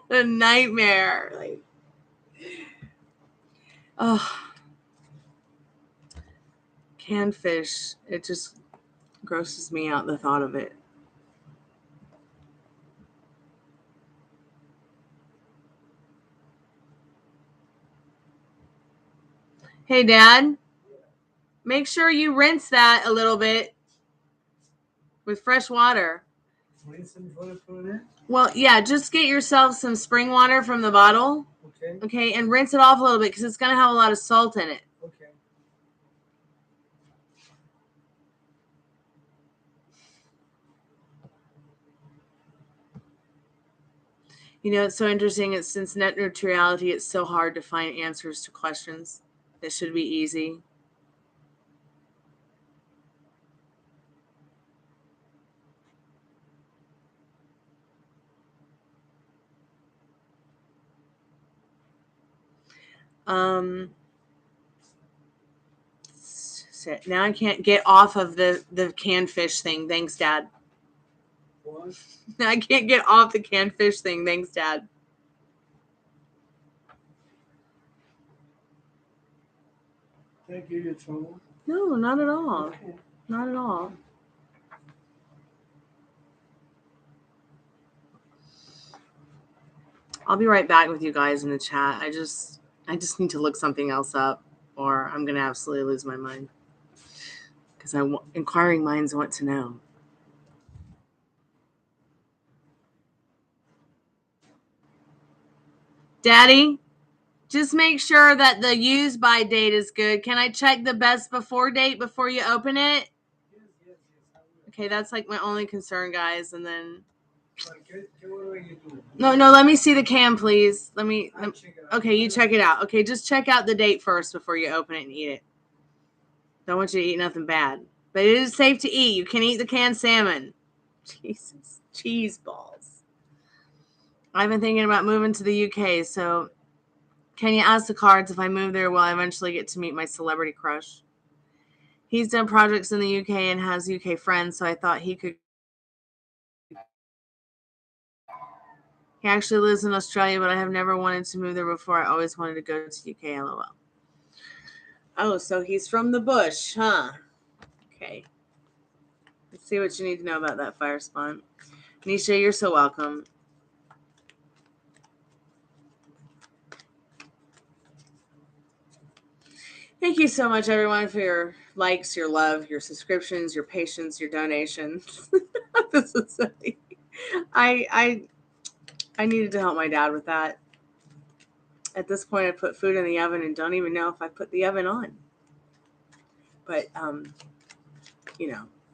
A nightmare. Canned fish. It just grosses me out, the thought of it. Hey, Dad. Make sure you rinse that a little bit with fresh water. Rinse it before I put it in? Well, yeah, just get yourself some spring water from the bottle. Okay. Okay, and rinse it off a little bit because it's going to have a lot of salt in it. Okay. You know, it's so interesting. It's since net neutrality, it's so hard to find answers to questions that should be easy. Now I can't get off of the canned fish thing. Thanks, Dad. What? I can't get off the canned fish thing. Thanks, Dad. Did I give you trouble? No, not at all. Okay. Not at all. I'll be right back with you guys in the chat. I just need to look something else up, or I'm gonna absolutely lose my mind. Because inquiring minds want to know. Daddy, just make sure that the use by date is good. Can I check the best before date before you open it? Yes. Okay, that's like my only concern, guys. And then What are you doing? no, let me see the can, please. Check it out. Okay, you check it out. Okay, just check out the date first before you open it and eat it. Don't want you to eat nothing bad. But it is safe to eat. You can eat the canned salmon. Jesus. Cheese balls. I've been thinking about moving to the UK, so can you ask the cards if I move there, will I eventually get to meet my celebrity crush? He's done projects in the UK and has UK friends, so I thought he could. He actually lives in Australia, but I have never wanted to move there before. I always wanted to go to UK, LOL. Oh, so he's from the bush, huh? Okay. Let's see what you need to know about that fire spawn. Nisha, you're so welcome. Thank you so much, everyone, for your likes, your love, your subscriptions, your patience, your donations. This is silly. I needed to help my dad with that. At this point, I put food in the oven and don't even know if I put the oven on. But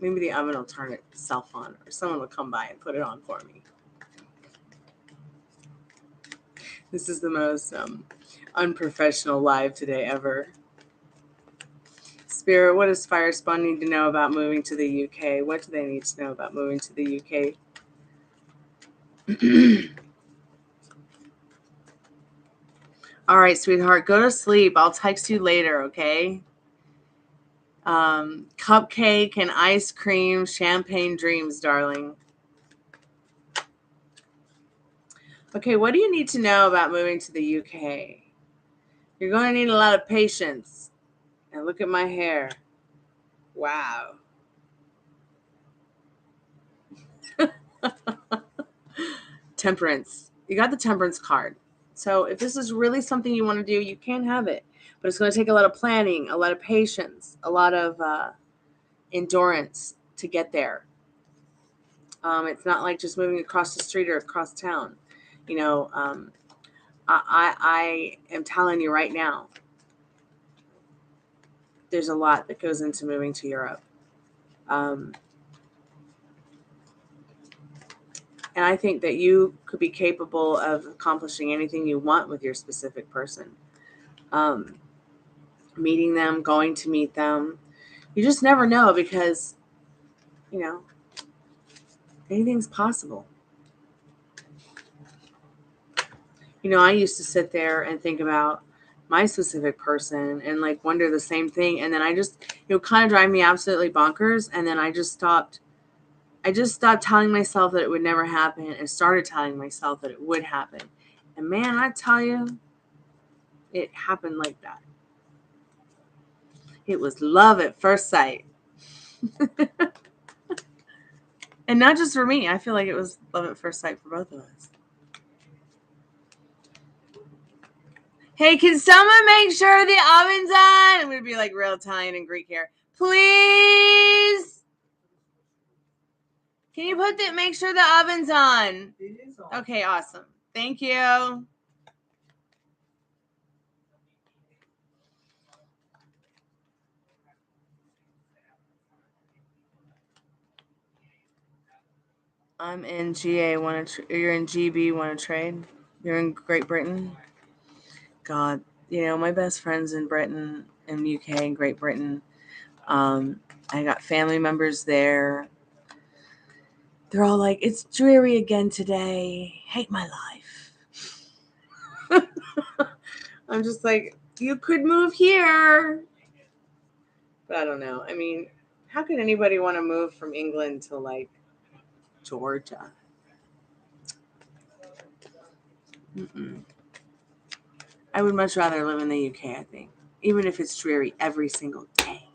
maybe the oven will turn itself on, or someone will come by and put it on for me. This is the most unprofessional live today ever. Spirit, what does Fire Spawn need to know about moving to the UK? What do they need to know about moving to the UK? All right, sweetheart, go to sleep. I'll text you later, okay? Cupcake and ice cream, champagne dreams, darling. Okay, what do you need to know about moving to the UK? You're going to need a lot of patience. And look at my hair. Wow. Temperance. You got the temperance card. So if this is really something you want to do, you can have it. But it's going to take a lot of planning, a lot of patience, a lot of endurance to get there. It's not like just moving across the street or across town. I am telling you right now, there's a lot that goes into moving to Europe. And I think that you could be capable of accomplishing anything you want with your specific person. Meeting them, going to meet them. You just never know because, anything's possible. I used to sit there and think about my specific person and wonder the same thing. And then I just, kind of drive me absolutely bonkers. And then I just stopped telling myself that it would never happen and started telling myself that it would happen. And man, I tell you, it happened like that. It was love at first sight. And not just for me. I feel like it was love at first sight for both of us. Hey, can someone make sure the oven's on? I'm going to be like real Italian and Greek here. Please. Can you make sure the oven's on? It is on. Okay, awesome. Thank you. I'm in GA. You're in GB. Want to trade? You're in Great Britain. God, my best friends in Britain, in UK, and Great Britain. I got family members there. They're all like, "It's dreary again today. Hate my life." I'm just like, you could move here. But I don't know. I mean, how could anybody want to move from England to Georgia? Mm-mm. I would much rather live in the UK, I think. Even if it's dreary every single day.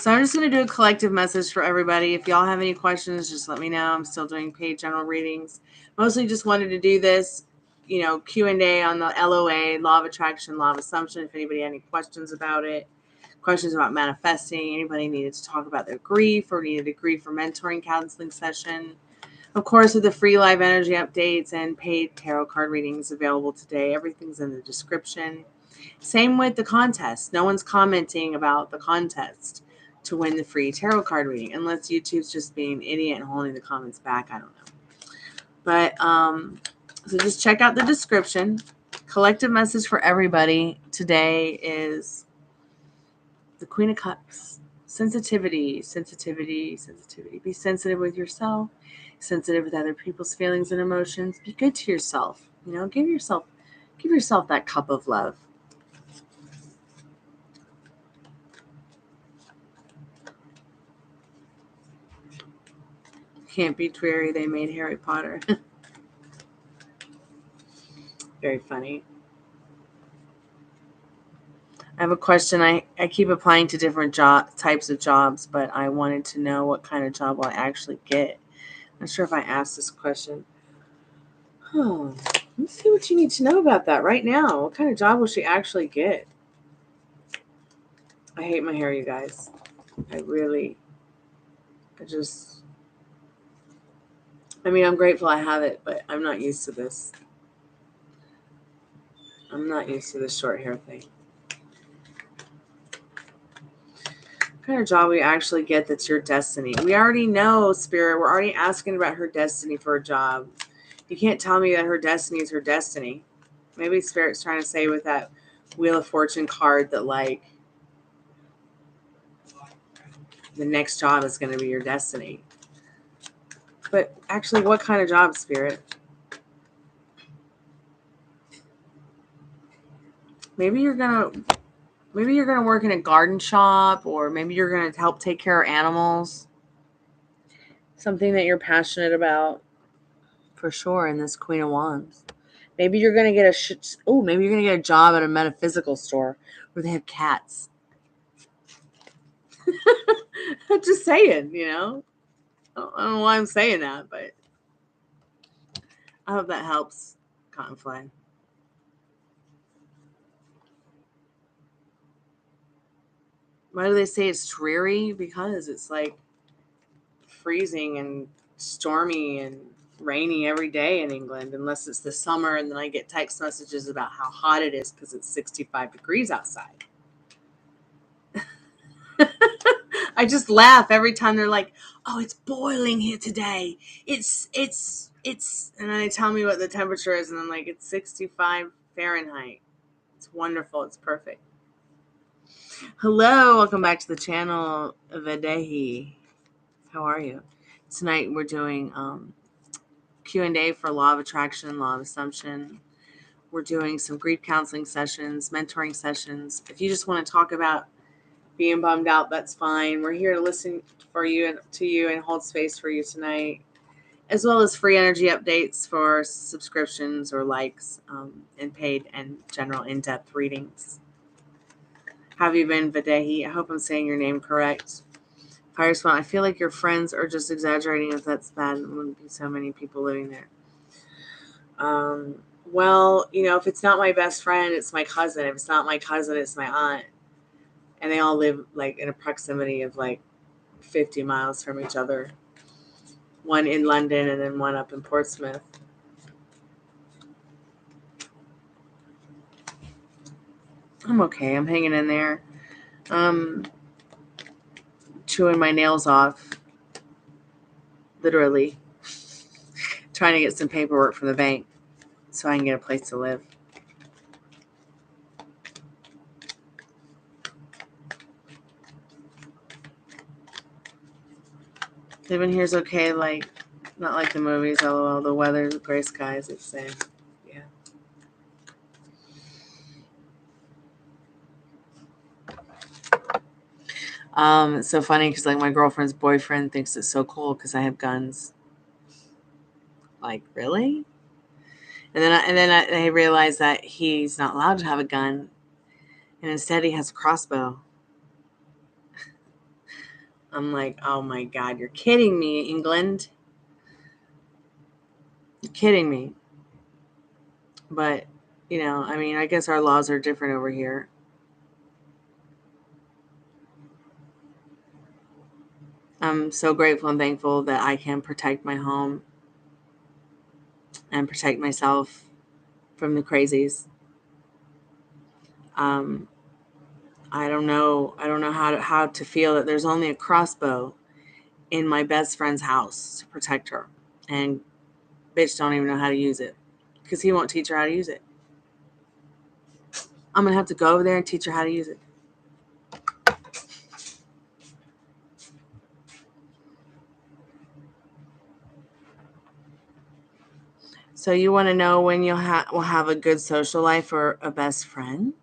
So I'm just going to do a collective message for everybody. If y'all have any questions, just let me know. I'm still doing paid general readings. Mostly just wanted to do this, Q&A on the LOA, Law of Attraction, Law of Assumption. If anybody had any questions about it, questions about manifesting, anybody needed to talk about their grief or needed a grief or mentoring counseling session. Of course, with the free live energy updates and paid tarot card readings available today, everything's in the description. Same with the contest. No one's commenting about the contest to win the free tarot card reading, unless YouTube's just being an idiot and holding the comments back. I don't know. But so just check out the description. Collective message for everybody today is the Queen of Cups. Sensitivity, sensitivity, sensitivity. Be sensitive with yourself, sensitive with other people's feelings and emotions. Be good to yourself. Give yourself that cup of love. Can't be dreary. They made Harry Potter. Very funny. I have a question. I keep applying to different types of jobs, but I wanted to know what kind of job will I actually get. Not sure if I asked this question. Let's see what you need to know about that right now. What kind of job will she actually get? I hate my hair, you guys. I mean, I'm grateful I have it, but I'm not used to this. I'm not used to this short hair thing. What kind of job we actually get that's your destiny? We already know, Spirit. We're already asking about her destiny for a job. You can't tell me that her destiny is her destiny. Maybe Spirit's trying to say with that Wheel of Fortune card that, like, the next job is going to be your destiny. But actually, what kind of job, Spirit? Maybe you're gonna work in a garden shop, or maybe you're gonna help take care of animals. Something that you're passionate about, for sure. In this Queen of Wands, maybe you're gonna get maybe you're gonna get a job at a metaphysical store where they have cats. I'm just saying, I don't know why I'm saying that, but I hope that helps, Cottonfly. Why do they say it's dreary? Because it's like freezing and stormy and rainy every day in England, unless it's the summer, and then I get text messages about how hot it is because it's 65 degrees outside. I just laugh every time they're like, "Oh, it's boiling here today. It's," and then they tell me what the temperature is, and I'm like, "It's 65 Fahrenheit. It's wonderful. It's perfect." Hello, welcome back to the channel, Vedehi. How are you? Tonight we're doing Q&A for Law of Attraction, Law of Assumption. We're doing some grief counseling sessions, mentoring sessions. If you just want to talk about being bummed out, that's fine. We're here to listen to you and hold space for you tonight, as well as free energy updates for subscriptions or likes, and paid and general in-depth readings. How have you been, Vadehi? I hope I'm saying your name correct. Fire Swan, I feel like your friends are just exaggerating if that's bad. There wouldn't be so many people living there. Well, if it's not my best friend, it's my cousin. If it's not my cousin, it's my aunt. And they all live like in a proximity of like 50 miles from each other. One in London and then one up in Portsmouth. I'm okay. I'm hanging in there. Chewing my nails off. Literally. Trying to get some paperwork from the bank so I can get a place to live. Living here's okay, like, not like the movies, LOL. The weather, the gray skies, it's the same. Yeah. It's so funny because, like, my girlfriend's boyfriend thinks it's so cool because I have guns. Like, really? And then I realized that he's not allowed to have a gun, and instead he has a crossbow. I'm like, oh my God, you're kidding me, England. You're kidding me. But, I guess our laws are different over here. I'm so grateful and thankful that I can protect my home and protect myself from the crazies. I don't know how to feel that there's only a crossbow in my best friend's house to protect her, and bitch don't even know how to use it because he won't teach her how to use it. I'm gonna have to go over there and teach her how to use it. So you want to know when will have a good social life or a best friend?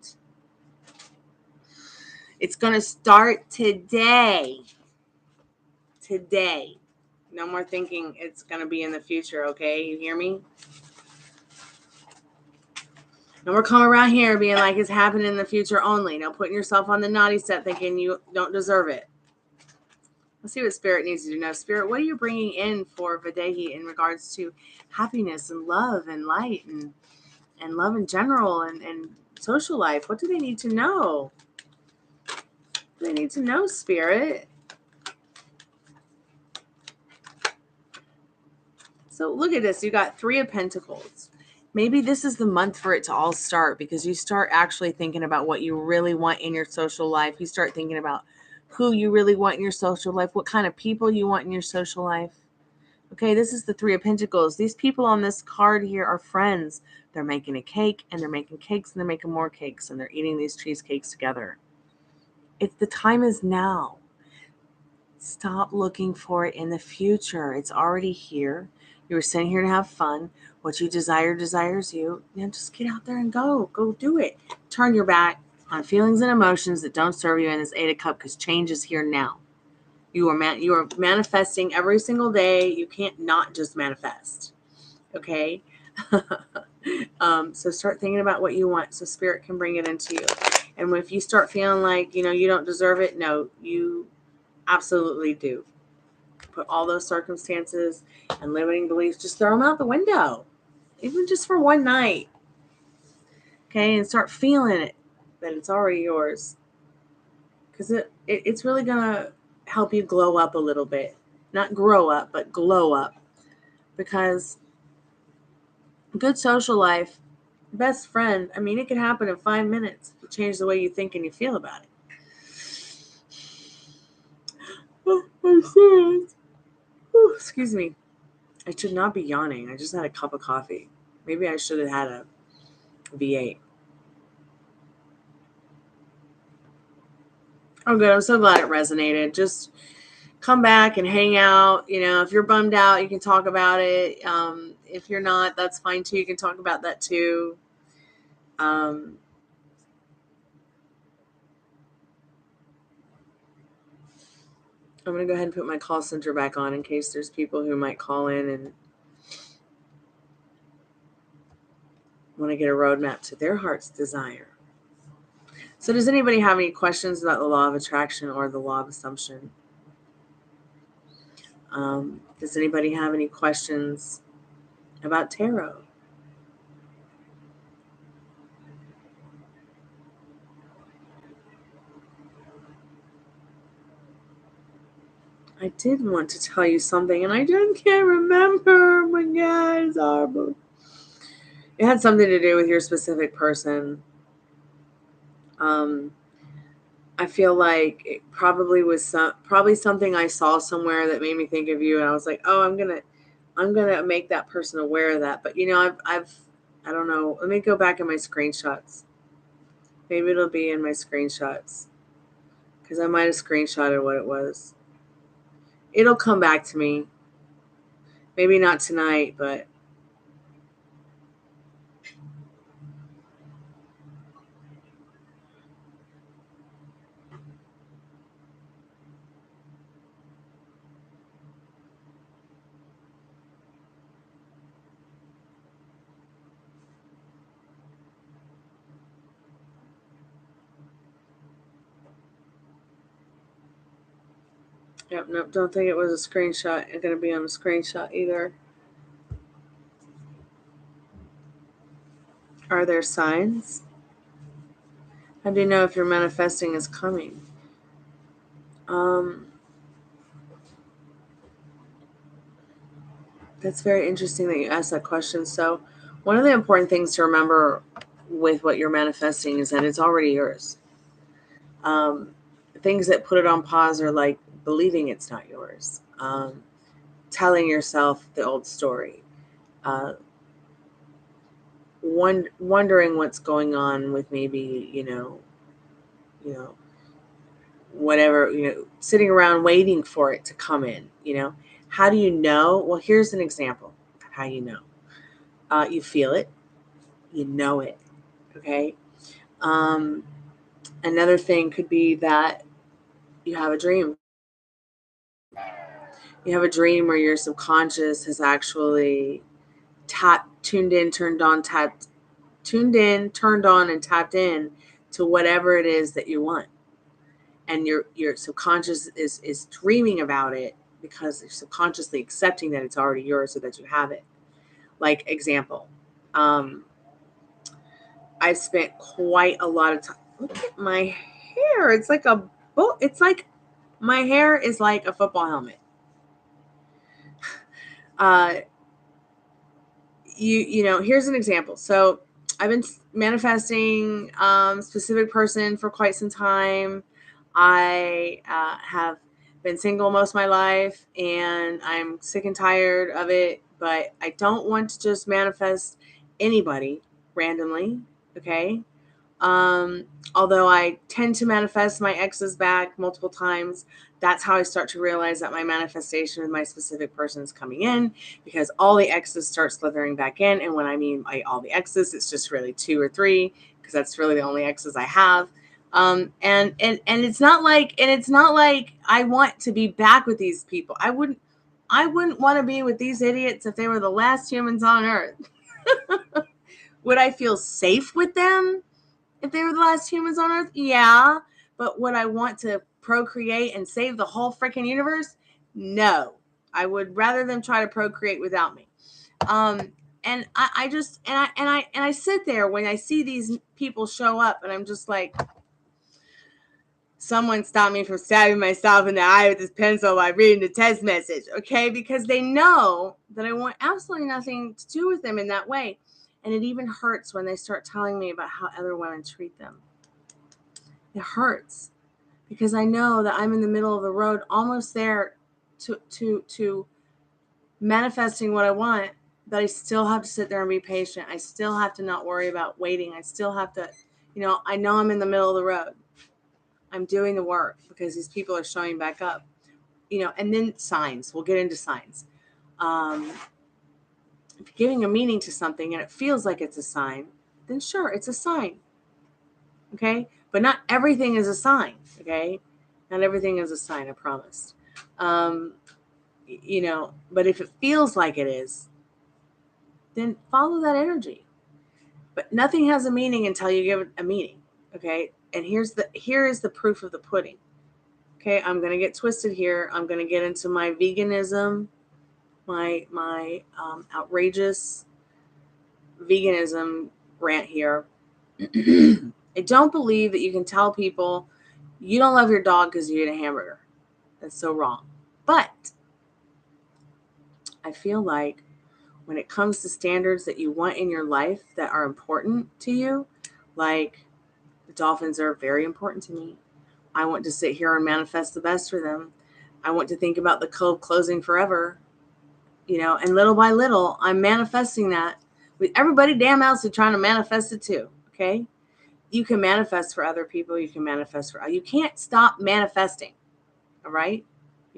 It's gonna start today. Today. No more thinking it's gonna be in the future, okay? You hear me? No more coming around here being like it's happening in the future only. No putting yourself on the naughty set thinking you don't deserve it. Let's see what Spirit needs you to know. Spirit, what are you bringing in for Videhi in regards to happiness and love and light and love in general and social life? What do they need to know? What do they need to know, Spirit? So look at this. You got 3 of Pentacles. Maybe this is the month for it to all start, because you start actually thinking about what you really want in your social life. You start thinking about who you really want in your social life, what kind of people you want in your social life. Okay, this is the 3 of Pentacles. These people on this card here are friends. They're making a cake, and they're making cakes, and they're making more cakes, and they're eating these cheesecakes together. The time is now. Stop looking for it in the future. It's already here. You were sent here to have fun. What you desire desires you. Just get out there and go. Go do it. Turn your back on feelings and emotions that don't serve you in this 8 of Cups, because change is here now. You are manifesting every single day. You can't not just manifest. Okay? So start thinking about what you want so Spirit can bring it into you. And if you start feeling like, you don't deserve it, no, you absolutely do. Put all those circumstances and limiting beliefs, just throw them out the window, even just for one night. Okay? And start feeling it, that it's already yours. Because it's really going to help you glow up a little bit. Not grow up, but glow up. Because good social life, best friend, it could happen in 5 minutes. You change the way you think and you feel about it. Oh, I'm serious. Oh, excuse me. I should not be yawning. I just had a cup of coffee. Maybe I should have had a V8. Oh, good. I'm so glad it resonated. Just come back and hang out. If you're bummed out, you can talk about it. If you're not, that's fine too. You can talk about that too. I'm going to go ahead and put my call center back on in case there's people who might call in and want to get a roadmap to their heart's desire. So does anybody have any questions about the law of attraction or the law of assumption? Does anybody have any questions about tarot? I did want to tell you something, and I just can't remember. Oh my God, it's horrible. It had something to do with your specific person. I feel like it probably was probably something I saw somewhere that made me think of you, and I was like, oh, I'm gonna make that person aware of that. But I don't know. Let me go back in my screenshots. Maybe it'll be in my screenshots, because I might have screenshotted what it was. It'll come back to me. Maybe not tonight, but yep, nope, don't think it was a screenshot. It's going to be on a screenshot either. Are there signs? How do you know if your manifesting is coming? That's very interesting that you asked that question. So one of the important things to remember with what you're manifesting is that it's already yours. Things that put it on pause are like believing it's not yours, telling yourself the old story, wondering what's going on with maybe, whatever, sitting around waiting for it to come in. How do you know? Well, here's an example of how you know. You feel it, you know it. Okay. Another thing could be that you have a dream. You have a dream where your subconscious has actually tuned in, turned on, and tapped in to whatever it is that you want. and your subconscious is dreaming about it because you're subconsciously accepting that it's already yours so that you have it. Like, example, I've spent quite a lot of time. Look at my hair. It's like my hair is like a football helmet. Here's an example. So I've been manifesting specific person for quite some time. I have been single most of my life, and I'm sick and tired of it, but I don't want to just manifest anybody randomly, okay? Although I tend to manifest my exes back multiple times, that's how I start to realize that my manifestation with my specific person is coming in, because all the exes start slithering back in. And when I mean by all the exes, it's just really 2 or 3, because that's really the only exes I have. And it's not like I want to be back with these people. I wouldn't want to be with these idiots if they were the last humans on earth. Would I feel safe with them if they were the last humans on earth? Yeah. But would I want to procreate and save the whole freaking universe? No. I would rather them try to procreate without me. And I sit there when I see these people show up, and I'm just like, someone stopped me from stabbing myself in the eye with this pencil by reading the text message, okay? Because they know that I want absolutely nothing to do with them in that way. And it even hurts when they start telling me about how other women treat them. It hurts because I know that I'm in the middle of the road, almost there to manifesting what I want, but I still have to sit there and be patient. I still have to not worry about waiting. I still have to, I know I'm in the middle of the road. I'm doing the work because these people are showing back up, and then signs. We'll get into signs. If you're giving a meaning to something and it feels like it's a sign, then sure, it's a sign. Okay? But not everything is a sign. Okay? Not everything is a sign, I promise. But if it feels like it is, then follow that energy. But nothing has a meaning until you give it a meaning. Okay? And here is the proof of the pudding. Okay, I'm gonna get twisted here. I'm gonna get into my veganism, my outrageous veganism rant here. I don't believe that you can tell people you don't love your dog because you eat a hamburger. That's so wrong. But I feel like when it comes to standards that you want in your life that are important to you, like the dolphins are very important to me. I want to sit here and manifest the best for them. I want to think about the cove closing forever, and little by little, I'm manifesting that with everybody damn else who's trying to manifest it too. Okay. You can manifest for other people. You can manifest for, you can't stop manifesting. All right.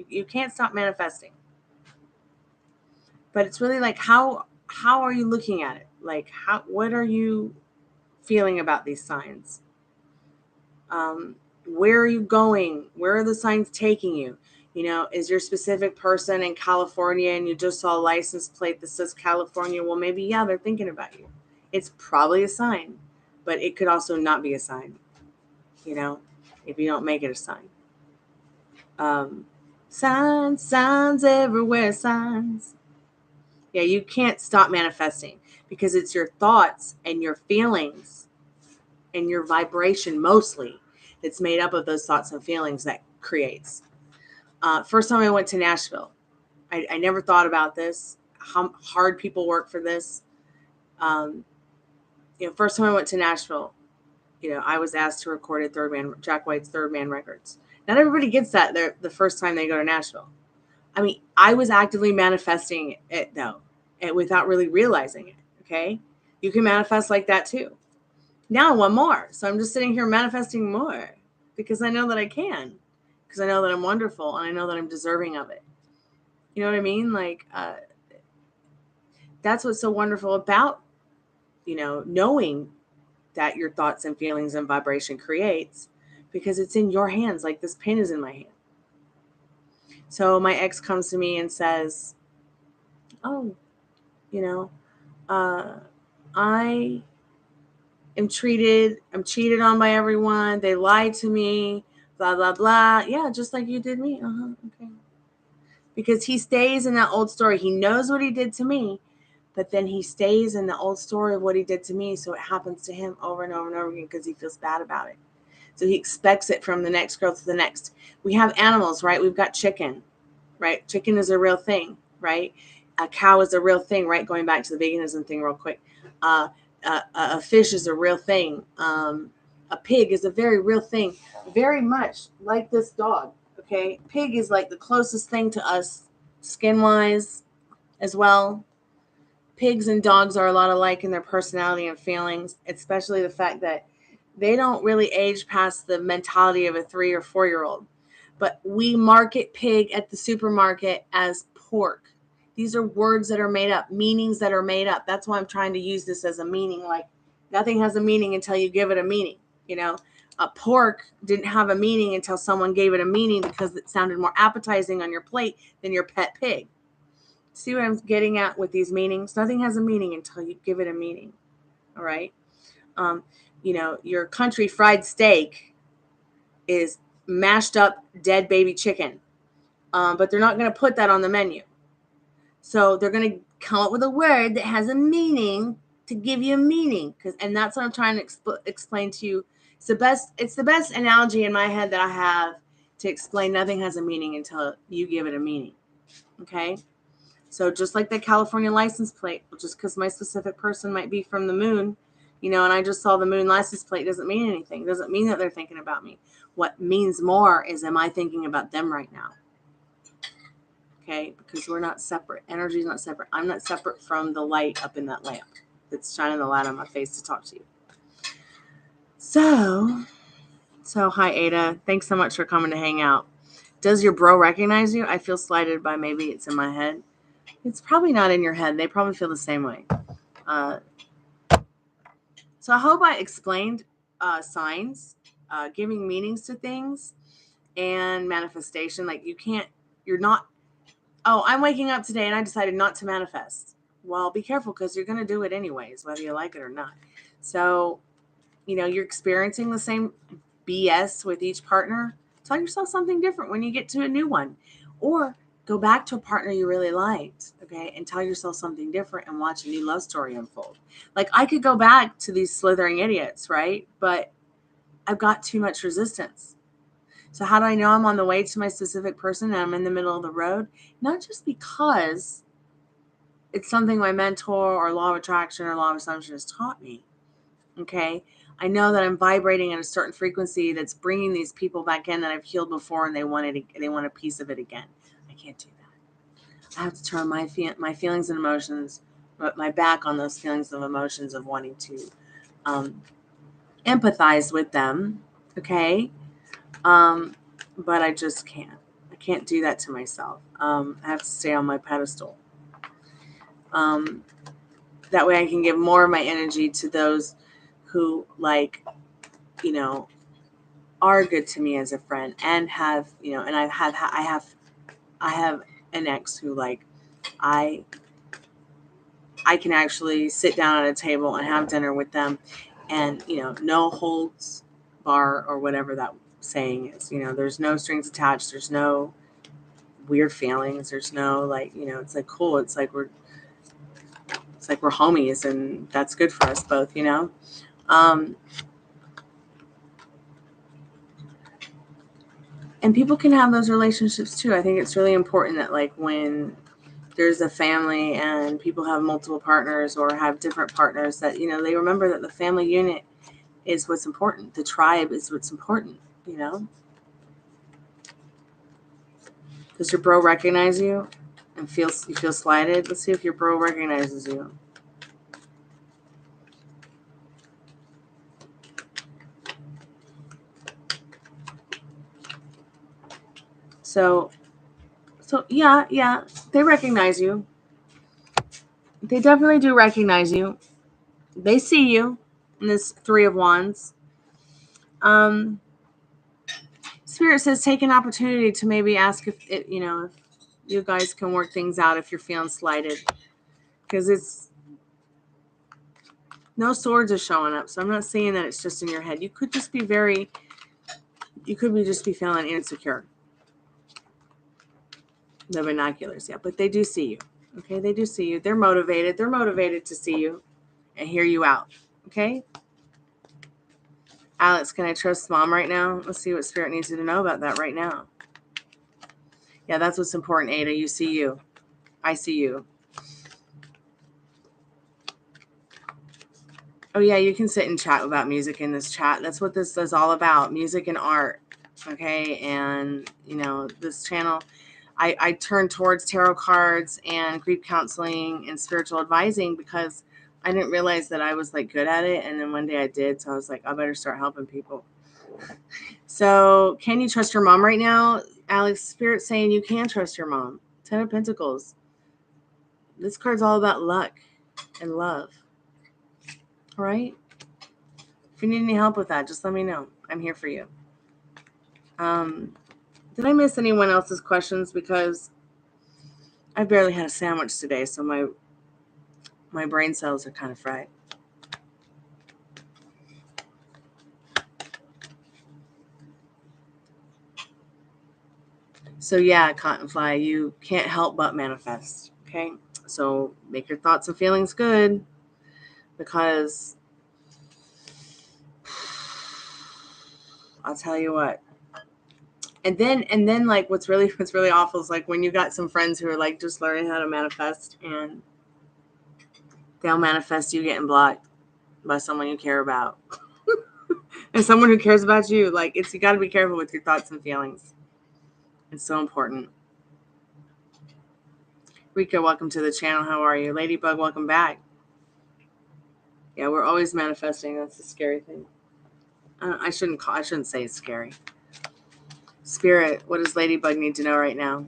You can't stop manifesting, but it's really like, how are you looking at it? Like, what are you feeling about these signs? Where are you going? Where are the signs taking you? Is your specific person in California and you just saw a license plate that says California? Well, maybe, yeah, they're thinking about you. It's probably a sign, but it could also not be a sign, if you don't make it a sign. Signs everywhere, signs. Yeah, you can't stop manifesting because it's your thoughts and your feelings and your vibration mostly that's made up of those thoughts and feelings that creates. First time I went to Nashville, I never thought about this, how hard people work for this. First time I went to Nashville, I was asked to record Jack White's Third Man Records. Not everybody gets that the first time they go to Nashville. I mean, I was actively manifesting it though, without really realizing it. Okay. You can manifest like that too. Now I want more. So I'm just sitting here manifesting more because I know that I can, because I know that I'm wonderful and I know that I'm deserving of it. You know what I mean? Like, that's what's so wonderful about, knowing that your thoughts and feelings and vibration creates, because it's in your hands. Like, this pen is in my hand. So my ex comes to me and says, oh, I'm cheated on by everyone. They lied to me. blah, blah, blah. Yeah, just like you did me. Okay. Because he stays in that old story. He knows what he did to me, but then he stays in the old story of what he did to me. So it happens to him over and over and over again because he feels bad about it. So he expects it from the next girl to the next. We have animals, right? We've got chicken, right? Chicken is a real thing, right? A cow is a real thing, right? Going back to the veganism thing real quick. A fish is a real thing. A pig is a very real thing. Very much like this dog, okay? Pig is like the closest thing to us skin-wise as well. Pigs and dogs are a lot alike in their personality and feelings, especially the fact that they don't really age past the mentality of a 3 or 4-year-old. But we market pig at the supermarket as pork. These are words that are made up, meanings that are made up. That's why I'm trying to use this as a meaning. Like nothing has a meaning until you give it a meaning. A pork didn't have a meaning until someone gave it a meaning because it sounded more appetizing on your plate than your pet pig. See what I'm getting at with these meanings? Nothing has a meaning until you give it a meaning. All right. Your country fried steak is mashed up dead baby chicken. But they're not going to put that on the menu. So they're going to come up with a word that has a meaning to give you a meaning. And that's what I'm trying to explain to you. It's the best analogy in my head that I have to explain nothing has a meaning until you give it a meaning. Okay? So just like the California license plate, just because my specific person might be from the moon, and I just saw the moon license plate doesn't mean anything. It doesn't mean that they're thinking about me. What means more is, am I thinking about them right now? Okay, because we're not separate. Energy is not separate. I'm not separate from the light up in that lamp that's shining the light on my face to talk to you. So hi, Ada. Thanks so much for coming to hang out. Does your bro recognize you? I feel slighted by maybe it's in my head. It's probably not in your head. They probably feel the same way. So I hope I explained signs, giving meanings to things, and manifestation. Like you're not, I'm waking up today and I decided not to manifest. Well, be careful because you're going to do it anyways, whether you like it or not. So, you're experiencing the same BS with each partner. Tell yourself something different when you get to a new one. Or go back to a partner you really liked, okay, and tell yourself something different and watch a new love story unfold. Like I could go back to these slithering idiots, right? But I've got too much resistance. So how do I know I'm on the way to my specific person and I'm in the middle of the road? Not just because it's something my mentor or law of attraction or law of assumption has taught me, okay? I know that I'm vibrating at a certain frequency that's bringing these people back in that I've healed before and they want a piece of it again. I can't do that. I have to turn my feelings and emotions, my back on those feelings of emotions of wanting to empathize with them, okay? But I just can't. I can't do that to myself. I have to stay on my pedestal. That way I can give more of my energy to those who are good to me as a friend and have, and I have an ex who I can actually sit down at a table and have dinner with them and, no holds bar or whatever that saying is, there's no strings attached. There's no weird feelings. There's no it's like cool. It's like we're homies and that's good for us both, and people can have those relationships too. I think it's really important that when there's a family and people have multiple partners or have different partners that, they remember that the family unit is what's important. The tribe is what's important, Does your bro recognize you and you feel slighted? Let's see if your bro recognizes you. So yeah, they recognize you. They definitely do recognize you. They see you in this 3 of Wands. Spirit says take an opportunity to maybe ask if you guys can work things out if you're feeling slighted, because it's no swords are showing up. So I'm not saying that it's just in your head. You could just be very You could just be feeling insecure. The binoculars, yeah, but they do see you. Okay, they do see you. They're motivated. They're motivated to see you and hear you out. Okay. Alex, can I trust mom right now? Let's see what spirit needs you to know about that right now. Yeah, that's what's important, Ada. You see you. I see you. Oh, yeah, you can sit and chat about music in this chat. That's what this is all about, music and art. Okay, and, this channel, I turned towards tarot cards and grief counseling and spiritual advising because I didn't realize that I was, good at it. And then one day I did, so I was like, I better start helping people. So, can you trust your mom right now? Alex, Spirit's saying you can trust your mom. 10 of Pentacles. This card's all about luck and love. All right? If you need any help with that, just let me know. I'm here for you. Did I miss anyone else's questions? Because I barely had a sandwich today, so my brain cells are kind of fried. So yeah, Cottonfly, you can't help but manifest, okay? So make your thoughts and feelings good, because I'll tell you what. And then what's really awful is when you got some friends who are just learning how to manifest, and they'll manifest you getting blocked by someone you care about. And someone who cares about you, you got to be careful with your thoughts and feelings. It's so important. Rika, welcome to the channel. How are you? Ladybug, welcome back. Yeah, we're always manifesting. That's the scary thing. I shouldn't say it's scary. Spirit, what does Ladybug need to know right now?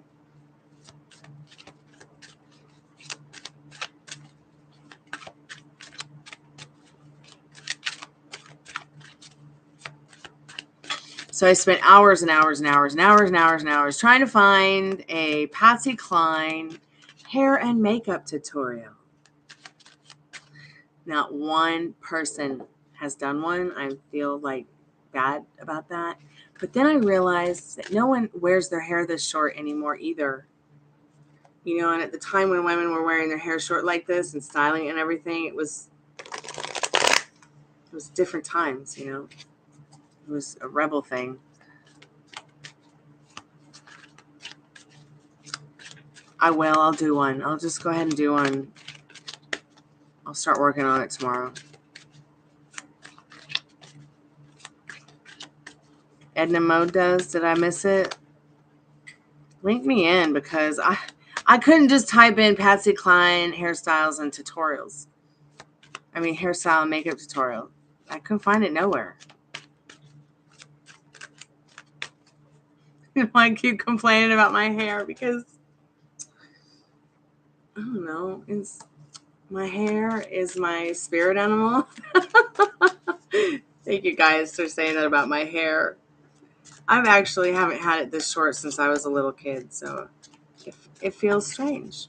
So I spent hours and hours and hours and hours and hours and hours trying to find a Patsy Cline hair and makeup tutorial. Not one person has done one. I feel bad about that. But then I realized that no one wears their hair this short anymore either. And at the time when women were wearing their hair short like this and styling and everything, it was different times, It was a rebel thing. I'll do one. I'll just go ahead and do one. I'll start working on it tomorrow. Edna Mode does. Did I miss it? Link me in, because I couldn't just type in Patsy Cline hairstyles and tutorials. I mean, hairstyle and makeup tutorial. I couldn't find it nowhere. I keep complaining about my hair because I don't know. My hair is my spirit animal. Thank you guys for saying that about my hair. I actually haven't had it this short since I was a little kid, so it feels strange.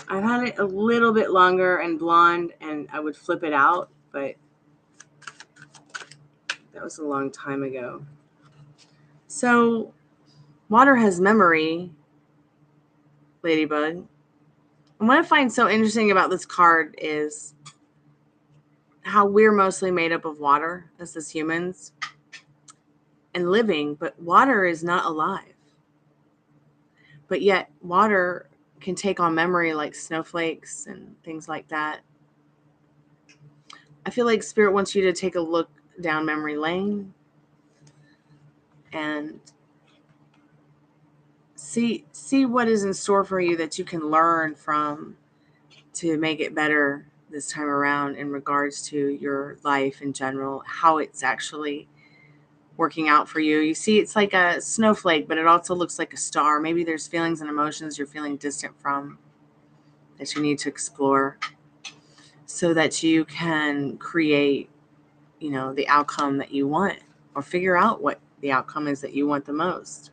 I've had it a little bit longer and blonde, and I would flip it out, but that was a long time ago. So, water has memory, Ladybug. And what I find so interesting about this card is how we're mostly made up of water as humans and living, but water is not alive. But yet water can take on memory like snowflakes and things like that. I feel like Spirit wants you to take a look down memory lane and see what is in store for you that you can learn from to make it better this time around in regards to your life in general, how it's actually working out for you. You see, it's like a snowflake, but it also looks like a star. Maybe there's feelings and emotions you're feeling distant from that you need to explore so that you can create, the outcome that you want, or figure out what the outcome is that you want the most.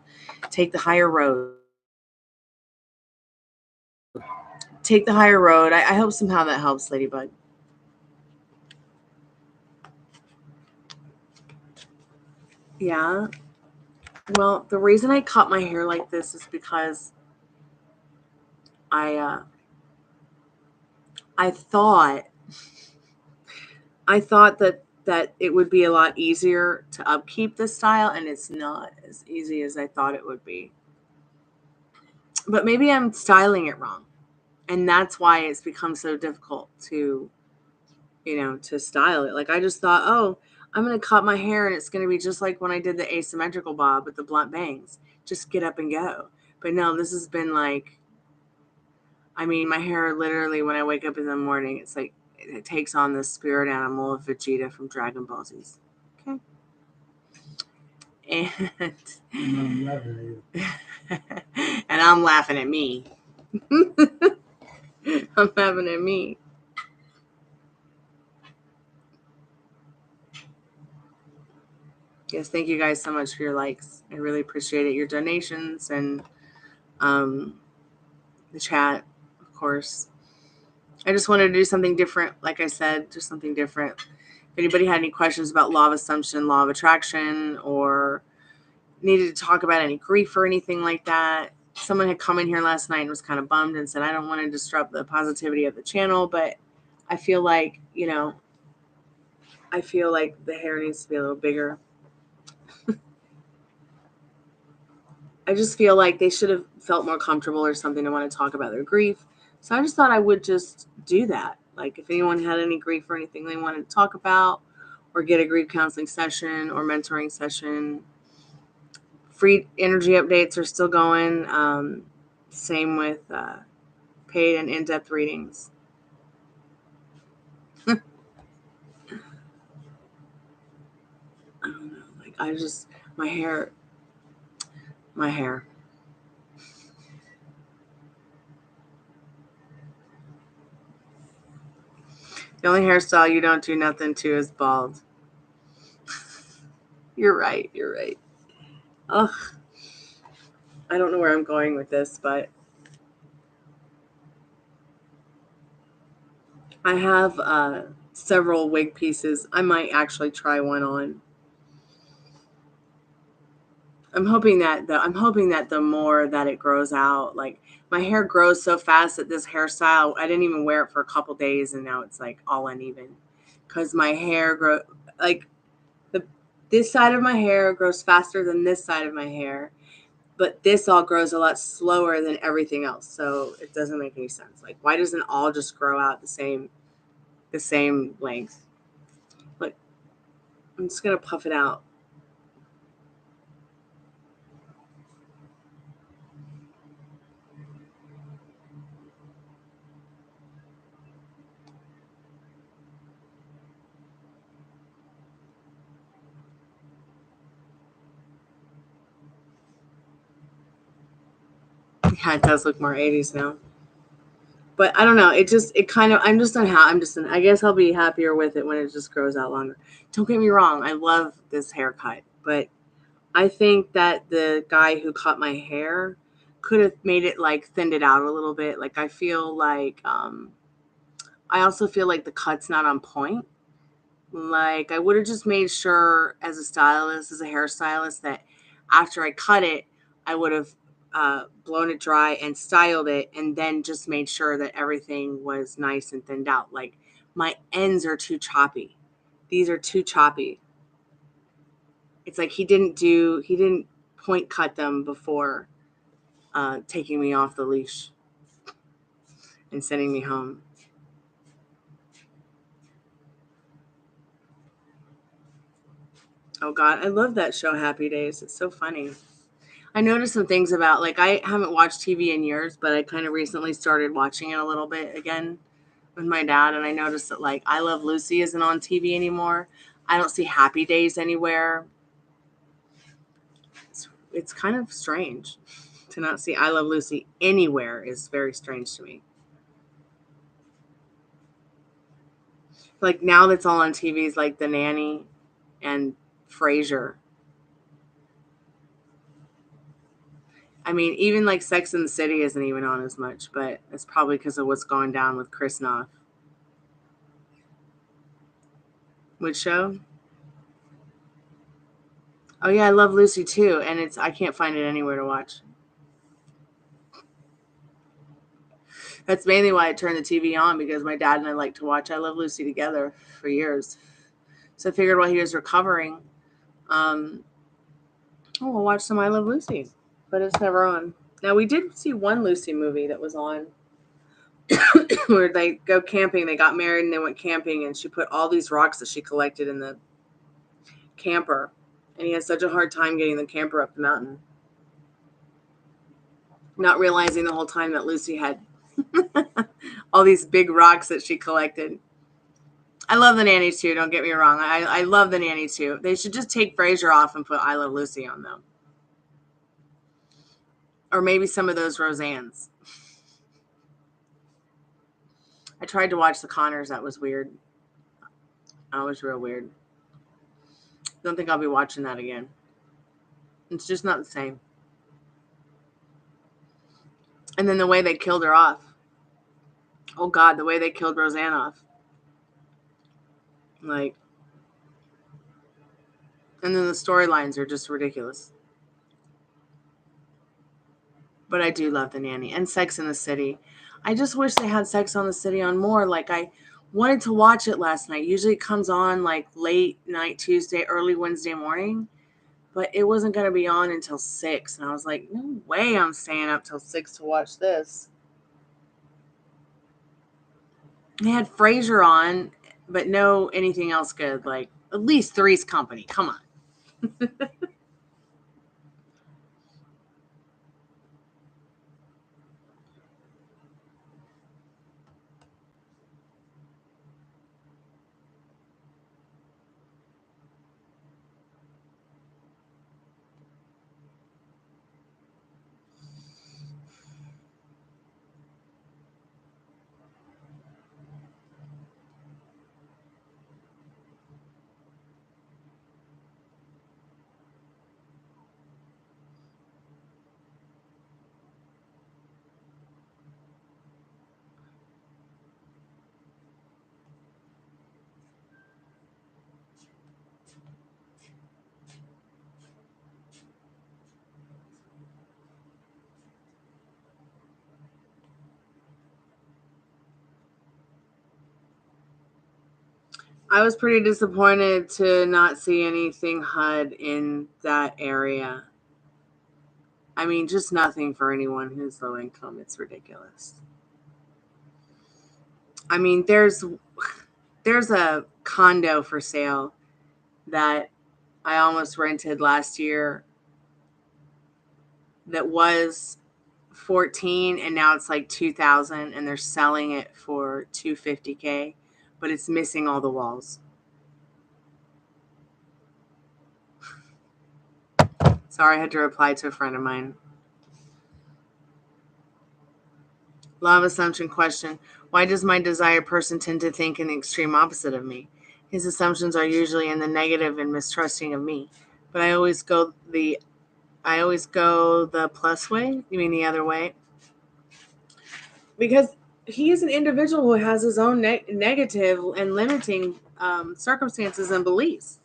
Take the higher road. Take the higher road. I hope somehow that helps, Ladybug. Yeah. Well, the reason I cut my hair like this is because I I thought that it would be a lot easier to upkeep this style, and it's not as easy as I thought it would be. But maybe I'm styling it wrong, and that's why it's become so difficult to, to style it. Like I just thought, oh, I'm gonna cut my hair, and it's gonna be just like when I did the asymmetrical bob with the blunt bangs, just get up and go. But no, this has been like, I mean, my hair literally, when I wake up in the morning, it's like it takes on the spirit animal of Vegeta from Dragon Ball Z. Okay. And I'm loving and I'm laughing at me. I'm laughing at me. Yes, thank you guys so much for your likes. I really appreciate it. Your donations and the chat, of course. I just wanted to do something different. Like I said, just something different. If anybody had any questions about law of assumption, law of attraction, or needed to talk about any grief or anything like that. Someone had come in here last night and was kind of bummed and said, I don't want to disrupt the positivity of the channel, but I feel like, I feel like the hair needs to be a little bigger. I just feel like they should have felt more comfortable or something to want to talk about their grief. So I just thought I would just do that. Like if anyone had any grief or anything they wanted to talk about, or get a grief counseling session or mentoring session, free energy updates are still going. Same with paid and in-depth readings. I don't know. Like I just my hair. The only hairstyle you don't do nothing to is bald. You're right. Ugh. I don't know where I'm going with this, but I have several wig pieces. I might actually try one on. I'm hoping that the more that it grows out, like my hair grows so fast that this hairstyle, I didn't even wear it for a couple days, and now it's like all uneven because my hair grow like this side of my hair grows faster than this side of my hair, but this all grows a lot slower than everything else. So it doesn't make any sense. Like why doesn't it all just grow out the same length? But I'm just gonna puff it out. Yeah, it does look more 80s now. But I don't know. I guess I'll be happier with it when it just grows out longer. Don't get me wrong. I love this haircut, but I think that the guy who cut my hair could have made it like thinned it out a little bit. Like I feel like, I also feel like the cut's not on point. Like I would have just made sure as a stylist, as a hairstylist, that after I cut it, I would have blown it dry and styled it, and then just made sure that everything was nice and thinned out. Like my ends are too choppy. These are too choppy. It's like he didn't point cut them before taking me off the leash and sending me home. Oh God, I love that show, Happy Days. It's so funny. I noticed some things about, like, I haven't watched TV in years, but I kind of recently started watching it a little bit again with my dad, and I noticed that, like, I Love Lucy isn't on TV anymore. I don't see Happy Days anywhere. It's kind of strange to not see I Love Lucy anywhere. Is very strange to me. Like now that's all on TV is like The Nanny and Frasier. I mean, even like Sex and the City isn't even on as much, but it's probably because of what's going down with Chris Noth. Which show? Oh yeah, I love Lucy too, and I can't find it anywhere to watch. That's mainly why I turned the TV on, because my dad and I like to watch I Love Lucy together for years. So I figured while he was recovering, we'll watch some I Love Lucy, but it's never on. Now we did see one Lucy movie that was on where they go camping. They got married and they went camping, and she put all these rocks that she collected in the camper, and he had such a hard time getting the camper up the mountain, not realizing the whole time that Lucy had all these big rocks that she collected. I love the Nanny too. Don't get me wrong. I love the Nanny too. They should just take Frasier off and put I Love Lucy on them, or maybe some of those Roseannes. I tried to watch the Connors. That was weird. That was real weird. Don't think I'll be watching that again. It's just not the same. And then the way they killed her off. Oh God, the way they killed Roseanne off. Like, and then the storylines are just ridiculous. But I do love the Nanny and Sex in the City. I just wish they had Sex on the City on more. Like, I wanted to watch it last night. Usually it comes on like late night Tuesday, early Wednesday morning. But it wasn't going to be on until 6. And I was like, no way I'm staying up till 6 to watch this. They had Frasier on, but no anything else good. Like, at least Three's Company. Come on. I was pretty disappointed to not see anything HUD in that area. I mean, just nothing for anyone who's low income. It's ridiculous. I mean, there's a condo for sale that I almost rented last year that was 14 and now it's like 2,000, and they're selling it for 250K, but it's missing all the walls. Sorry, I had to reply to a friend of mine. Law of assumption question. Why does my desired person tend to think in the extreme opposite of me? His assumptions are usually in the negative and mistrusting of me. But I always go the plus way. You mean the other way? Because he is an individual who has his own negative and limiting circumstances and beliefs.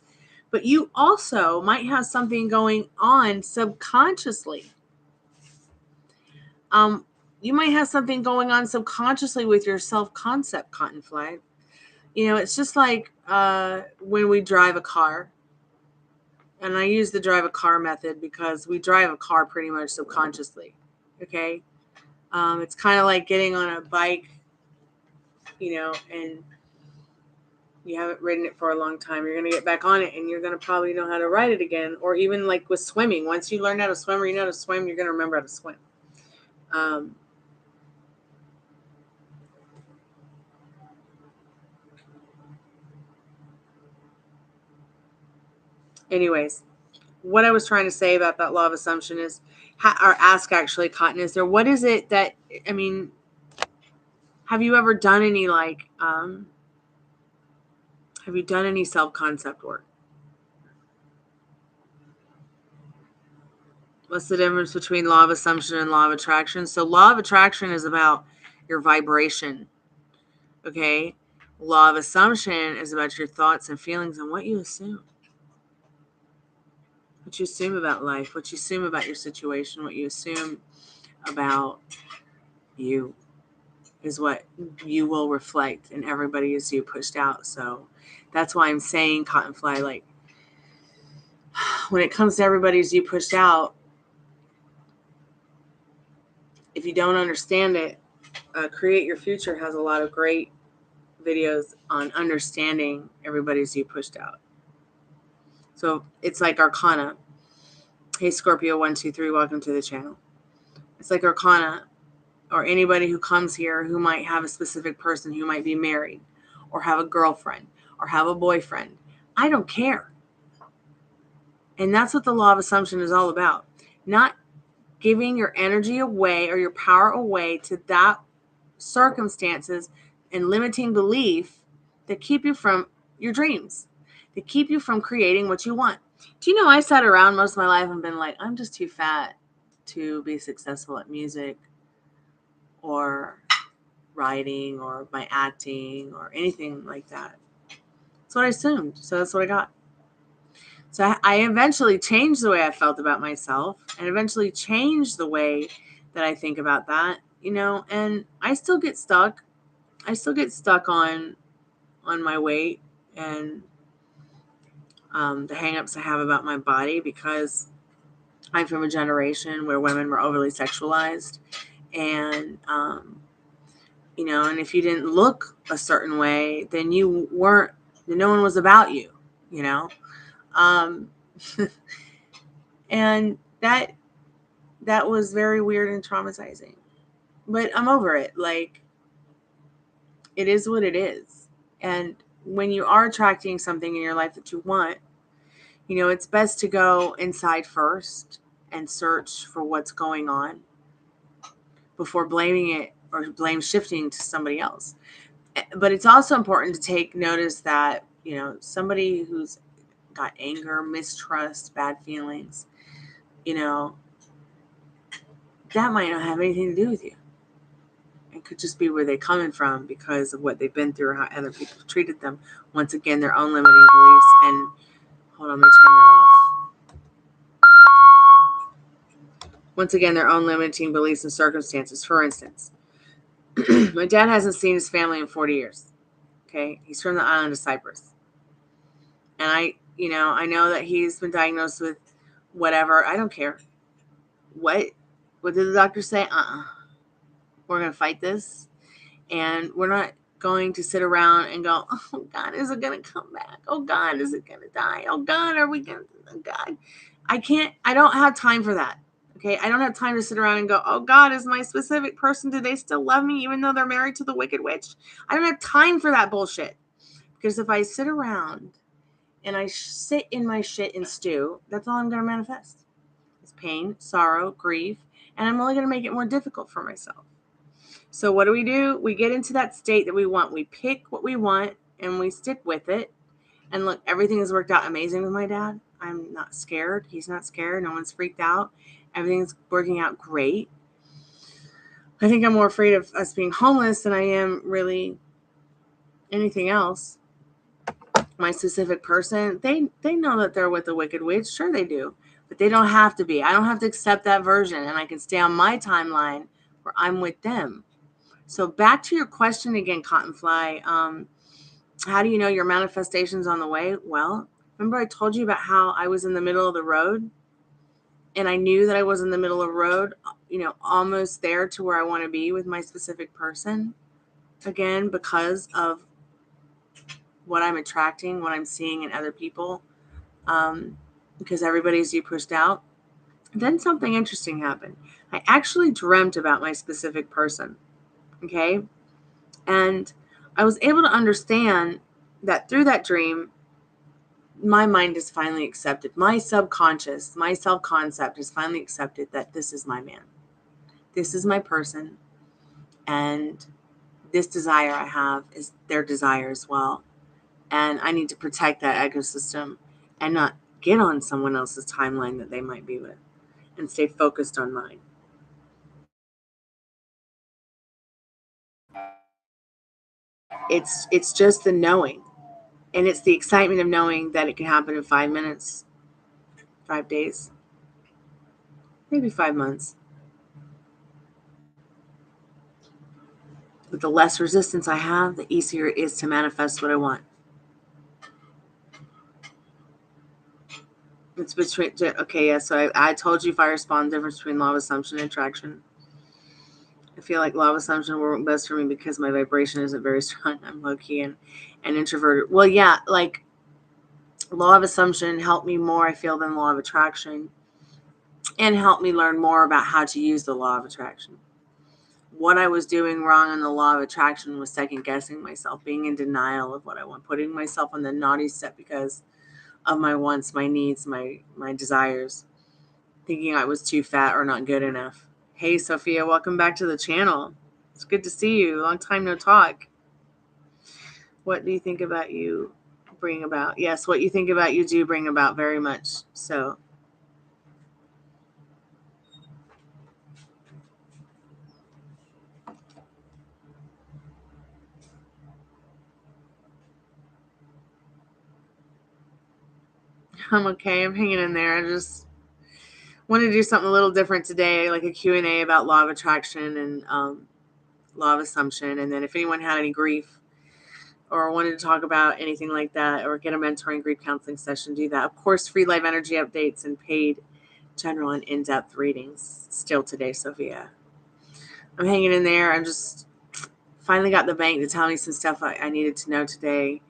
But you also might have something going on subconsciously. You might have something going on subconsciously with your self-concept, Cottonfly. It's just like when we drive a car. And I use the drive a car method because we drive a car pretty much subconsciously. Okay? It's kind of like getting on a bike, and you haven't ridden it for a long time. You're going to get back on it and you're going to probably know how to ride it again. Or even like with swimming. Once you learn how to swim or you know how to swim, you're going to remember how to swim. Anyways, what I was trying to say about that law of assumption is, or ask actually, Cotton, is there, what is it that, I mean, have you ever done any have you done any self-concept work? What's the difference between law of assumption and law of attraction? So law of attraction is about your vibration. Okay. Law of assumption is about your thoughts and feelings and what you assume. what you assume about life, what you assume about your situation, what you assume about you is what you will reflect, and everybody is you pushed out. So that's why I'm saying, Cottonfly, like, when it comes to everybody's you pushed out, if you don't understand it, Create Your Future has a lot of great videos on understanding everybody's you pushed out. So it's like Arcana. Hey, Scorpio 123, welcome to the channel. It's like Arcana, or anybody who comes here who might have a specific person who might be married or have a girlfriend or have a boyfriend. I don't care. And that's what the law of assumption is all about. Not giving your energy away or your power away to that circumstances and limiting belief that keep you from your dreams, that keep you from creating what you want. Do you know, I sat around most of my life and been like, I'm just too fat to be successful at music or writing or my acting or anything like that. That's what I assumed. So that's what I got. So I eventually changed the way I felt about myself, and eventually changed the way that I think about that, and I still get stuck. I still get stuck on my weight and the hangups I have about my body, because I'm from a generation where women were overly sexualized, and and if you didn't look a certain way, then you weren't. No one was about you, um, and that was very weird and traumatizing. But I'm over it. Like, it is what it is. And when you are attracting something in your life that you want, it's best to go inside first and search for what's going on before blaming it or blame shifting to somebody else. But it's also important to take notice that, somebody who's got anger, mistrust, bad feelings, that might not have anything to do with you. It could just be where they're coming from because of what they've been through or how other people treated them. Once again, their own limiting beliefs. And hold on, let me turn that off. Once again, their own limiting beliefs and circumstances. For instance, my dad hasn't seen his family in 40 years. Okay. He's from the island of Cyprus. And I know that he's been diagnosed with whatever. I don't care. What did the doctor say? We're going to fight this. And we're not going to sit around and go, oh, God, is it going to come back? Oh, God, is it going to die? Oh, God, are we going to, oh, God. I don't have time for that. Okay. I don't have time to sit around and go, oh, God, is my specific person, do they still love me even though they're married to the wicked witch? I don't have time for that bullshit. Because if I sit around and I sit in my shit and stew, that's all I'm going to manifest. It's pain, sorrow, grief, and I'm only going to make it more difficult for myself. So what do? We get into that state that we want. We pick what we want and we stick with it. And look, everything has worked out amazing with my dad. I'm not scared. He's not scared. No one's freaked out. Everything's working out great. I think I'm more afraid of us being homeless than I am really anything else. My specific person, they know that they're with the wicked witch. Sure they do. But they don't have to be. I don't have to accept that version. And I can stay on my timeline where I'm with them. So back to your question again, Cottonfly. How do you know your manifestation's on the way? Well, remember I told you about how I was in the middle of the road, and I knew that I was in the middle of the road, almost there to where I want to be with my specific person. Again, because of what I'm attracting, what I'm seeing in other people, because everybody's you pushed out. Then something interesting happened. I actually dreamt about my specific person. Okay. And I was able to understand that through that dream, my mind has finally accepted, my subconscious, my self-concept has finally accepted that this is my man. This is my person. And this desire I have is their desire as well. And I need to protect that ecosystem and not get on someone else's timeline that they might be with, and stay focused on mine. It's just the knowing. And it's the excitement of knowing that it can happen in 5 minutes, 5 days, maybe 5 months. But the less resistance I have, the easier it is to manifest what I want. It's between, okay, yeah, so I told you fire spawn the difference between law of assumption and attraction. I feel like law of assumption will work best for me because my vibration isn't very strong. I'm low-key and introverted. Well, yeah, like law of assumption helped me more, I feel, than law of attraction, and helped me learn more about how to use the law of attraction. What I was doing wrong in the law of attraction was second guessing myself, being in denial of what I want, putting myself on the naughty step because of my wants, my needs, my desires, thinking I was too fat or not good enough. Hey, Sophia, welcome back to the channel. It's good to see you. Long time no talk. What do you think about you bring about? Yes, what you think about you do bring about very much. So I'm okay. I'm hanging in there. I just want to do something a little different today, like a Q&A about law of attraction and law of assumption. And then if anyone had any grief or wanted to talk about anything like that or get a mentoring grief counseling session, do that. Of course, free live energy updates and paid general and in-depth readings still today, Sophia. I'm hanging in there. I'm just finally got the bank to tell me some stuff I needed to know today.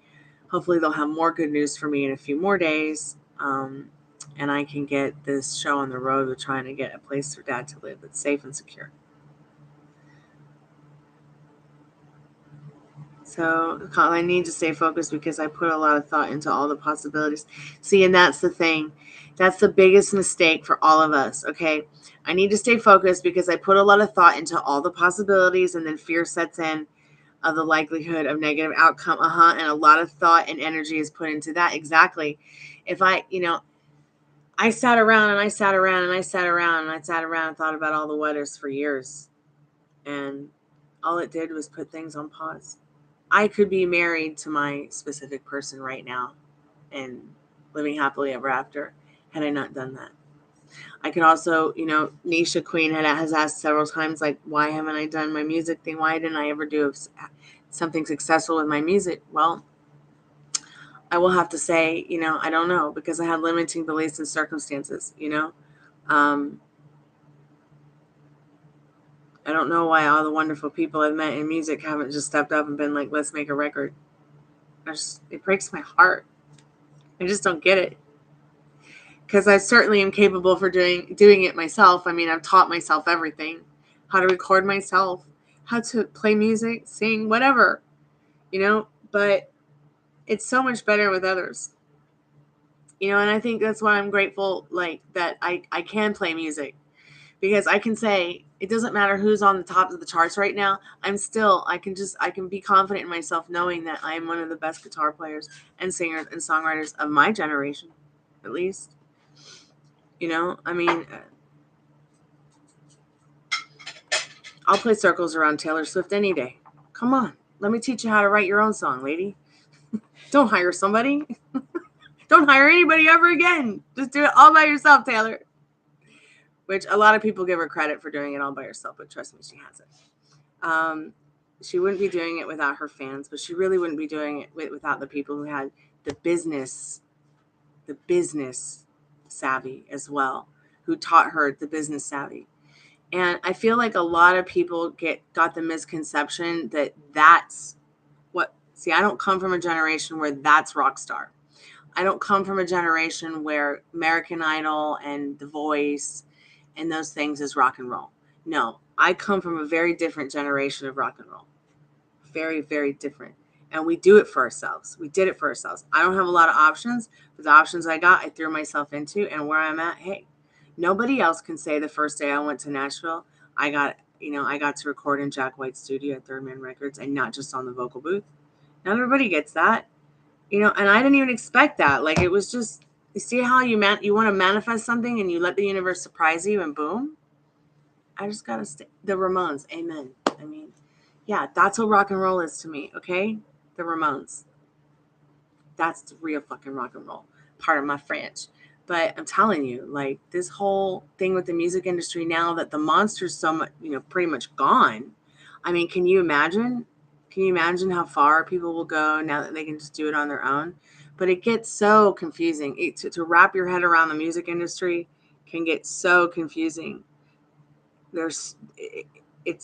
Hopefully they'll have more good news for me in a few more days. And I can get this show on the road with trying to get a place for Dad to live that's safe and secure. So I need to stay focused because I put a lot of thought into all the possibilities. See, and that's the thing. That's the biggest mistake for all of us, okay? I need to stay focused because I put a lot of thought into all the possibilities, and then fear sets in of the likelihood of negative outcome. And a lot of thought and energy is put into that. Exactly. If I sat around and I sat around and I sat around and I sat around and thought about all the what ifs for years. And all it did was put things on pause. I could be married to my specific person right now and living happily ever after had I not done that. I could also, Nisha Queen has asked several times, like, why haven't I done my music thing? Why didn't I ever do something successful with my music? Well, I will have to say, I don't know, because I had limiting beliefs and circumstances, I don't know why all the wonderful people I've met in music haven't just stepped up and been like, let's make a record. It breaks my heart. I just don't get it. Because I certainly am capable for doing it myself. I mean, I've taught myself everything. How to record myself, how to play music, sing, whatever, but it's so much better with others. And I think that's why I'm grateful, like, that I can play music. Because I can say, it doesn't matter who's on the top of the charts right now. I can be confident in myself knowing that I am one of the best guitar players and singers and songwriters of my generation, at least. I mean, I'll play circles around Taylor Swift any day. Come on, let me teach you how to write your own song, lady. Don't hire somebody. Don't hire anybody ever again. Just do it all by yourself, Taylor. Which a lot of people give her credit for doing it all by herself, but trust me, she hasn't. She wouldn't be doing it without her fans, but she really wouldn't be doing it without the people who had the business savvy as well, who taught her the business savvy. And I feel like a lot of people got the misconception that that's what. See, I don't come from a generation where that's rock star. I don't come from a generation where American Idol and The Voice and those things is rock and roll. No, I come from a very different generation of rock and roll. Very, very different. And we do it for ourselves. We did it for ourselves. I don't have a lot of options, but the options I got, I threw myself into. And where I'm at, hey, nobody else can say the first day I went to Nashville, I got to record in Jack White's studio at Third Man Records and not just on the vocal booth. Not everybody gets that, and I didn't even expect that. Like, it was just, you see how you want to manifest something and you let the universe surprise you and boom. I just got to stay. The Ramones. Amen. I mean, yeah, that's what rock and roll is to me. Okay. The Ramones. That's the real fucking rock and roll. Part of my French. But I'm telling you, like, this whole thing with the music industry now that the monster's so much, pretty much gone. I mean, can you imagine? Can you imagine how far people will go now that they can just do it on their own? But it gets so confusing. To wrap your head around the music industry can get so confusing. It's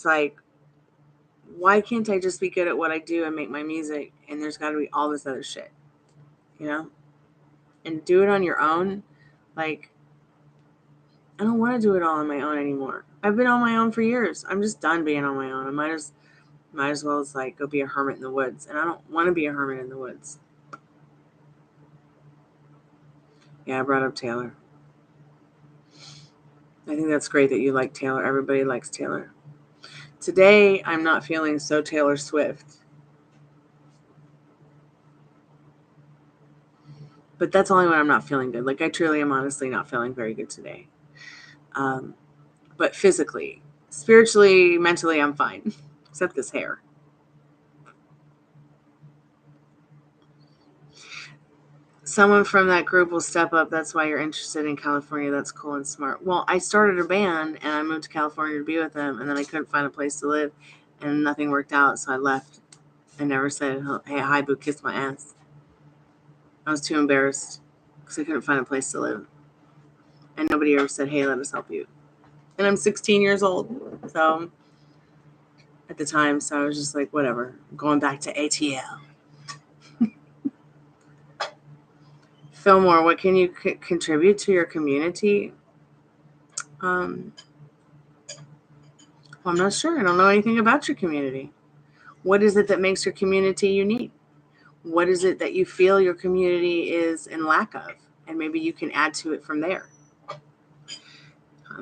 like, why can't I just be good at what I do and make my music? And there's got to be all this other shit, you know? And do it on your own. Like, I don't want to do it all on my own anymore. I've been on my own for years. I'm just done being on my own. I might as well as like go be a hermit in the woods. And I don't want to be a hermit in the woods. Yeah, I brought up Taylor. I think that's great that you like Taylor. Everybody likes Taylor. Today, I'm not feeling so Taylor Swift. But that's only when I'm not feeling good. Like, I truly am honestly not feeling very good today. But physically, spiritually, mentally, I'm fine. Except this hair. Someone from that group will step up. That's why you're interested in California. That's cool and smart. Well, I started a band and I moved to California to be with them. And then I couldn't find a place to live. And nothing worked out. So I left. I never said, hey, hi, boo, kiss my ass. I was too embarrassed because I couldn't find a place to live. And nobody ever said, hey, let us help you. And I'm 16 years old. So at the time, so I was just like, whatever. I'm going back to ATL. Fillmore, what can you contribute to your community? Well, I'm not sure. I don't know anything about your community. What is it that makes your community unique? What is it that you feel your community is in lack of? And maybe you can add to it from there.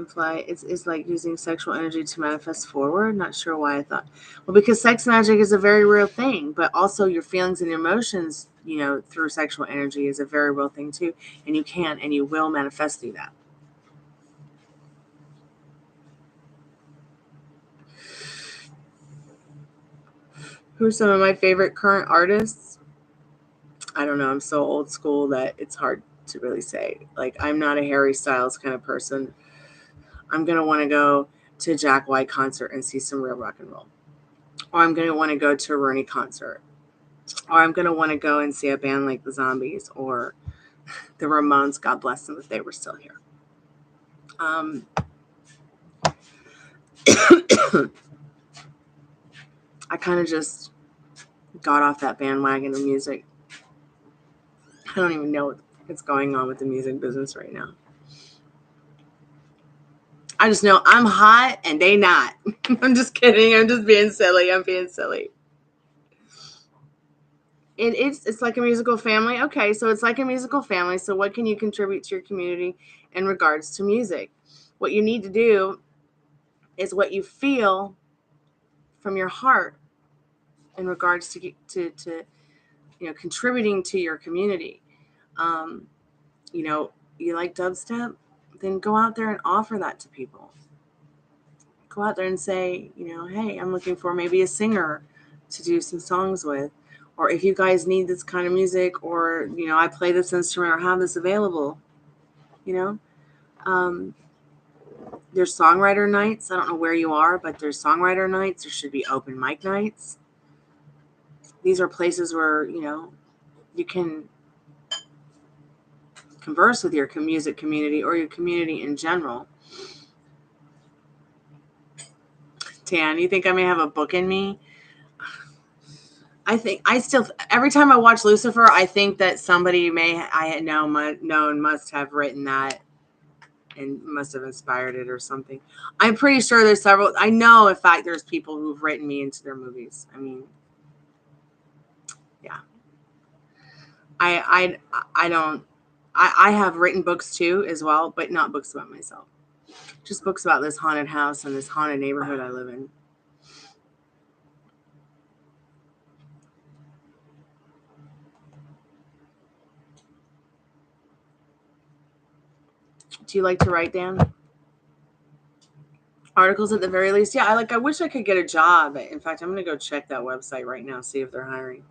Fly, it's like using sexual energy to manifest forward. Not sure why I thought. Well, because sex magic is a very real thing, but also your feelings and emotions, through sexual energy is a very real thing too. And you can and you will manifest through that. Who are some of my favorite current artists? I don't know. I'm so old school that it's hard to really say. Like, I'm not a Harry Styles kind of person. I'm going to want to go to a Jack White concert and see some real rock and roll. Or I'm going to want to go to a Rooney concert. Or I'm going to want to go and see a band like the Zombies or the Ramones. God bless them if they were still here. I kind of just got off that bandwagon of music. I don't even know what's going on with the music business right now. I just know I'm hot and they not. I'm just kidding. I'm just being silly. I'm being silly. It's like a musical family. Okay, so it's like a musical family. So what can you contribute to your community in regards to music? What you need to do is what you feel from your heart in regards to contributing to your community. You like dubstep, then go out there and offer that to people. Go out there and say, hey, I'm looking for maybe a singer to do some songs with. Or if you guys need this kind of music, or, I play this instrument or have this available, there's songwriter nights. I don't know where you are, but there's songwriter nights. There should be open mic nights. These are places where, you can converse with your music community or your community in general. Tan, you think I may have a book in me? Every time I watch Lucifer, I think that somebody I had known must have written that and must have inspired it or something. I'm pretty sure there's several. I know, in fact, there's people who've written me into their movies. I mean, yeah. I don't. I have written books too as well, but not books about myself. Just books about this haunted house and this haunted neighborhood I live in. Do you like to write, Dan? Articles at the very least. Yeah, I wish I could get a job. In fact, I'm going to go check that website right now, see if they're hiring.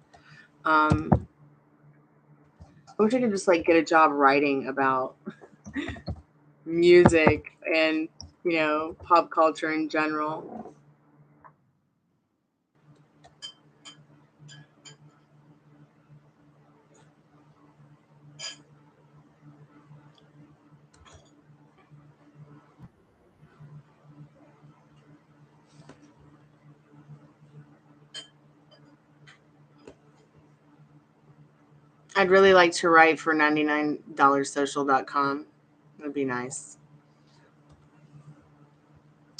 I wish I could just get a job writing about music and, pop culture in general. I'd really like to write for $99social.com. That'd be nice.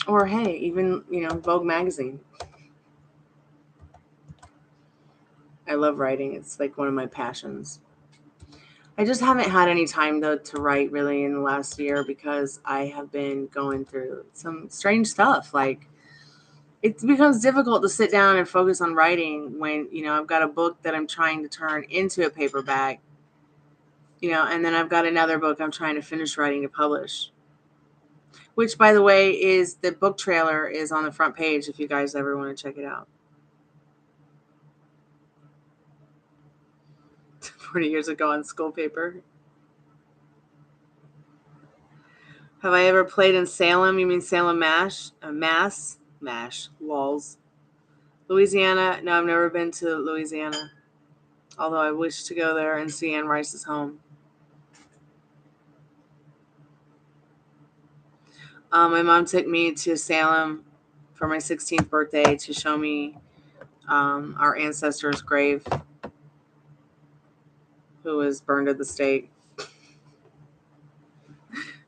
Or hey, even, Vogue magazine. I love writing. It's like one of my passions. I just haven't had any time though to write really in the last year because I have been going through some strange stuff. Like it becomes difficult to sit down and focus on writing when, I've got a book that I'm trying to turn into a paperback, and then I've got another book I'm trying to finish writing to publish. Which, by the way, is the book trailer is on the front page if you guys ever want to check it out. 40 years ago on school paper. Have I ever played in Salem? You mean Salem Mash? Mash. Lols. Louisiana? No, I've never been to Louisiana. Although I wish to go there and see Anne Rice's home. My mom took me to Salem for my 16th birthday to show me our ancestor's grave, who was burned at the stake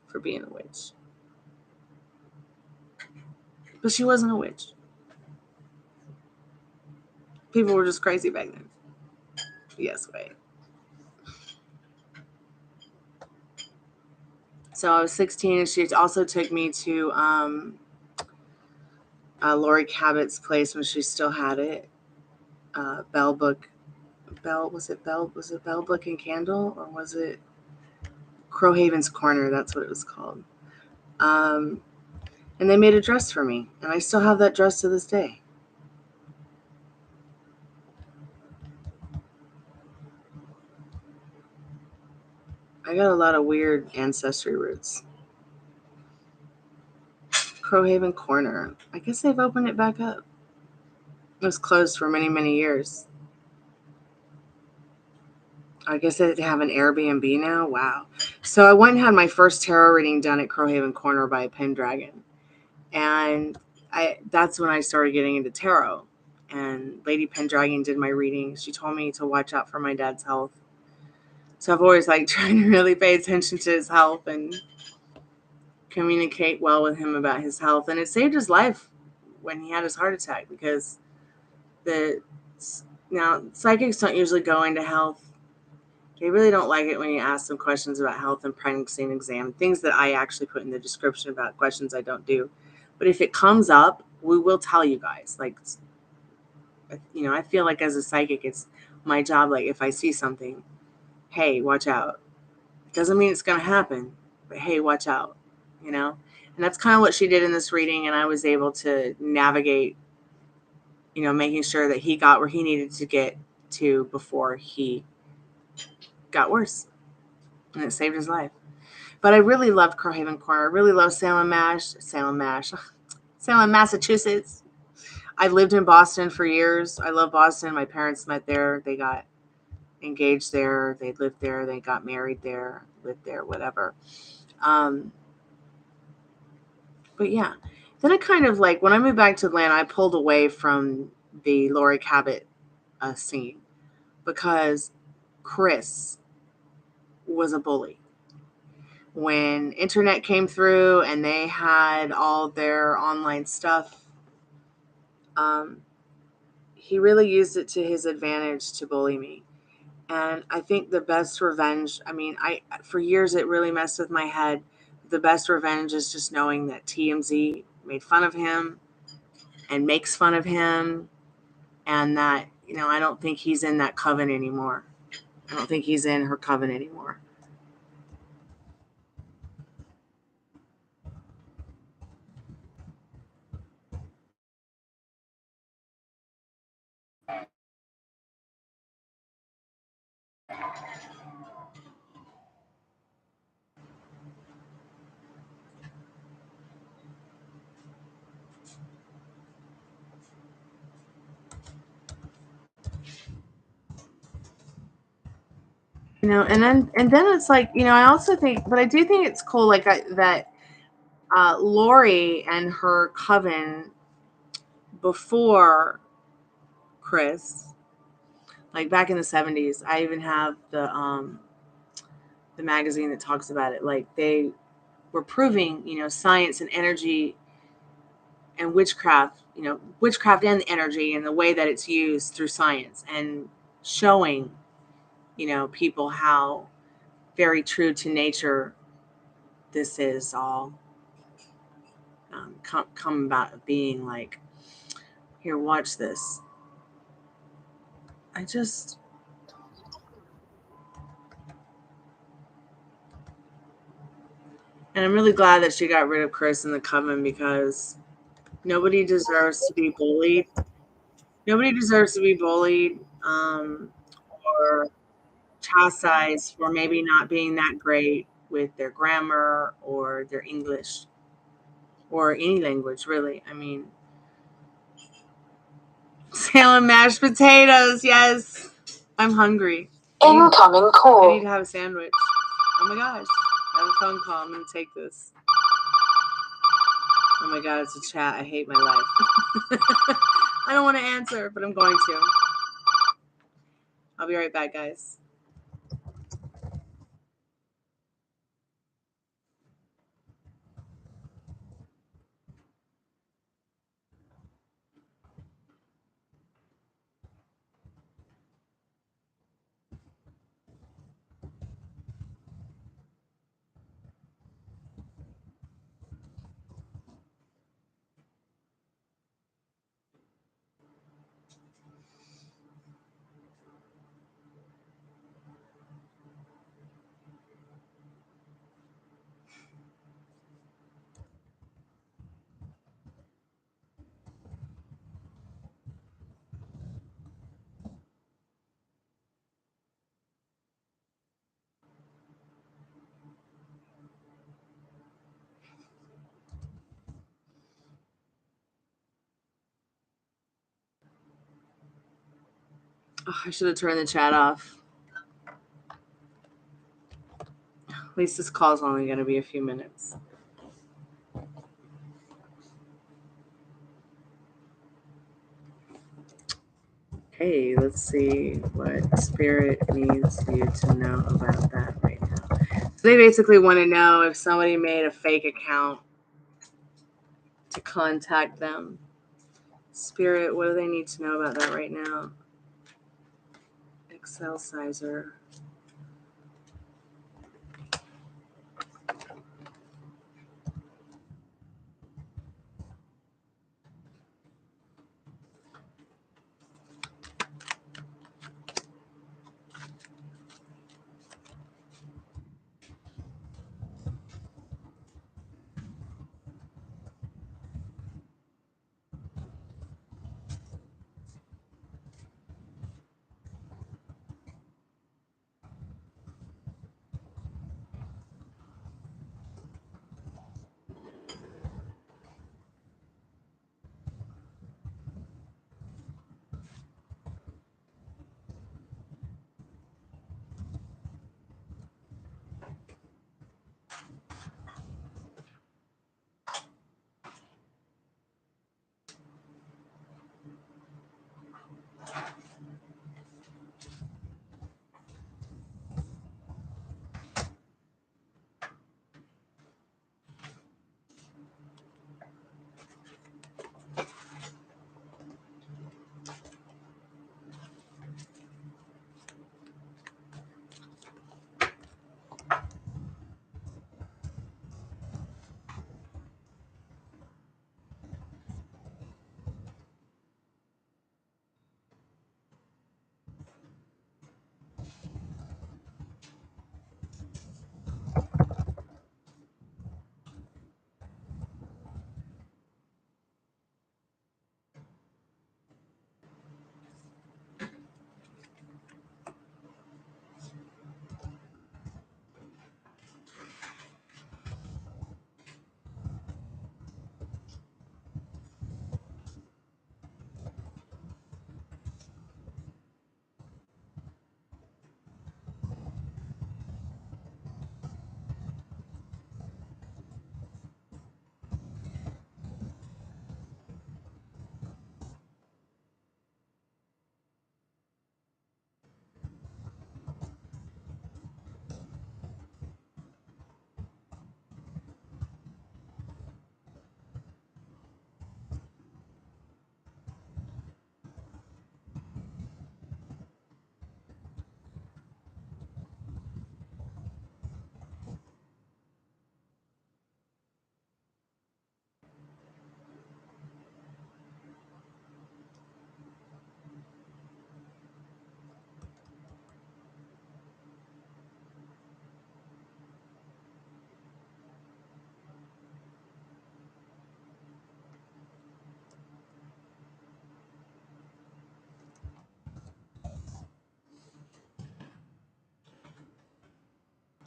for being a witch. But she wasn't a witch. People were just crazy back then. Yes, wait. So I was 16, and she also took me to Lori Cabot's place when she still had it. Bell Book. Was it Bell Book and Candle, or was it Crowhaven's Corner? That's what it was called. And they made a dress for me, and I still have that dress to this day. I got a lot of weird ancestry roots. Crowhaven Corner. I guess they've opened it back up. It was closed for many, many years. I guess they have an Airbnb now. Wow. So I went and had my first tarot reading done at Crowhaven Corner by Pendragon. And that's when I started getting into tarot. And Lady Pendragon did my reading. She told me to watch out for my dad's health. So I've always trying to really pay attention to his health and communicate well with him about his health. And it saved his life when he had his heart attack because now psychics don't usually go into health. They really don't like it when you ask them questions about health and pregnancy and exam, things that I actually put in the description about questions I don't do. But if it comes up, we will tell you guys. I feel like as a psychic, it's my job. Like if I see something, hey, watch out. Doesn't mean it's going to happen, but hey, watch out, And that's kind of what she did in this reading. And I was able to navigate, making sure that he got where he needed to get to before he got worse. And it saved his life. But I really loved Crowhaven Corner. I really love Salem, Massachusetts. I lived in Boston for years. I love Boston. My parents met there. They got engaged there. They lived there. They got married there, lived there, whatever. But yeah. Then I kind of when I moved back to Atlanta, I pulled away from the Lori Cabot scene because Chris was a bully. When internet came through and they had all their online stuff, he really used it to his advantage to bully me. And I think the best revenge, for years it really messed with my head. The best revenge is just knowing that TMZ made fun of him and makes fun of him, and that, I don't think he's in that coven anymore. I don't think he's in her coven anymore. And then it's like, I also think, but I do think it's cool, like that Lori and her coven before Chris, like back in the 70s. I even have the magazine that talks about it. Like they were proving, science and energy and witchcraft, witchcraft and the energy and the way that it's used through science, and showing, people how very true to nature this is all come about being. Like, here, watch this. I just, and I'm really glad that she got rid of Chris in the coven, because nobody deserves to be bullied. Nobody deserves to be bullied, or chastised for maybe not being that great with their grammar or their English or any language, really. I mean, salmon mashed potatoes. Yes. I'm hungry. Incoming call. I need to have a sandwich. Oh my gosh. I have a phone call. I'm going to take this. Oh my God, it's a chat. I hate my life. I don't want to answer, but I'm going to. I'll be right back, guys. Oh, I should have turned the chat off. At least this call is only going to be a few minutes. Okay, let's see what Spirit needs you to know about that right now. So they basically want to know if somebody made a fake account to contact them. Spirit, what do they need to know about that right now? Excel sizer.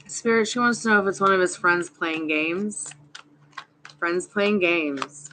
Spirit, she wants to know if it's one of his friends playing games. Friends playing games.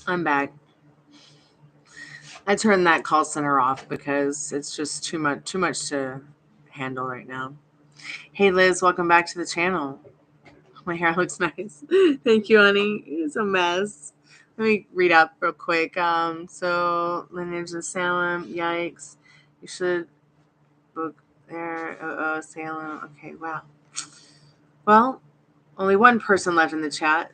I'm back. I turned that call center off because it's just too much to handle right now. Hey Liz, welcome back to the channel. My hair looks nice. Thank you, honey. It's a mess. Let me read up real quick. So lineage of Salem, yikes. You should book there. Salem. Okay, wow. Well, only one person left in the chat.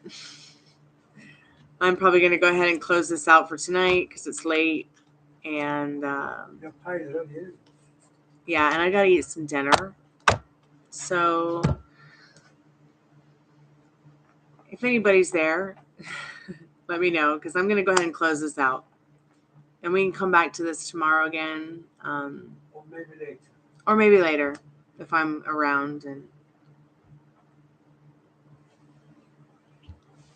I'm probably going to go ahead and close this out for tonight because it's late. And yeah, and I got to eat some dinner. So if anybody's there, let me know because I'm going to go ahead and close this out. And we can come back to this tomorrow again. Or maybe later if I'm around. And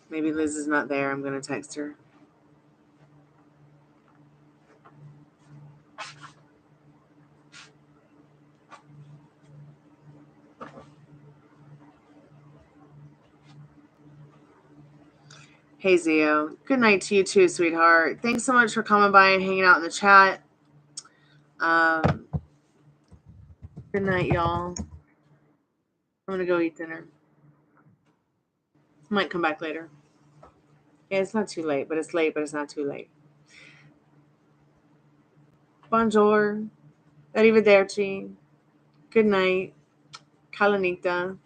maybe Liz is not there. I'm going to text her. Hey, Zio. Good night to you too, sweetheart. Thanks so much for coming by and hanging out in the chat. Good night, y'all. I'm going to go eat dinner. Might come back later. Yeah, it's not too late, but it's late, but it's not too late. Bonjour. Arrivederci. Good night. Kalanita.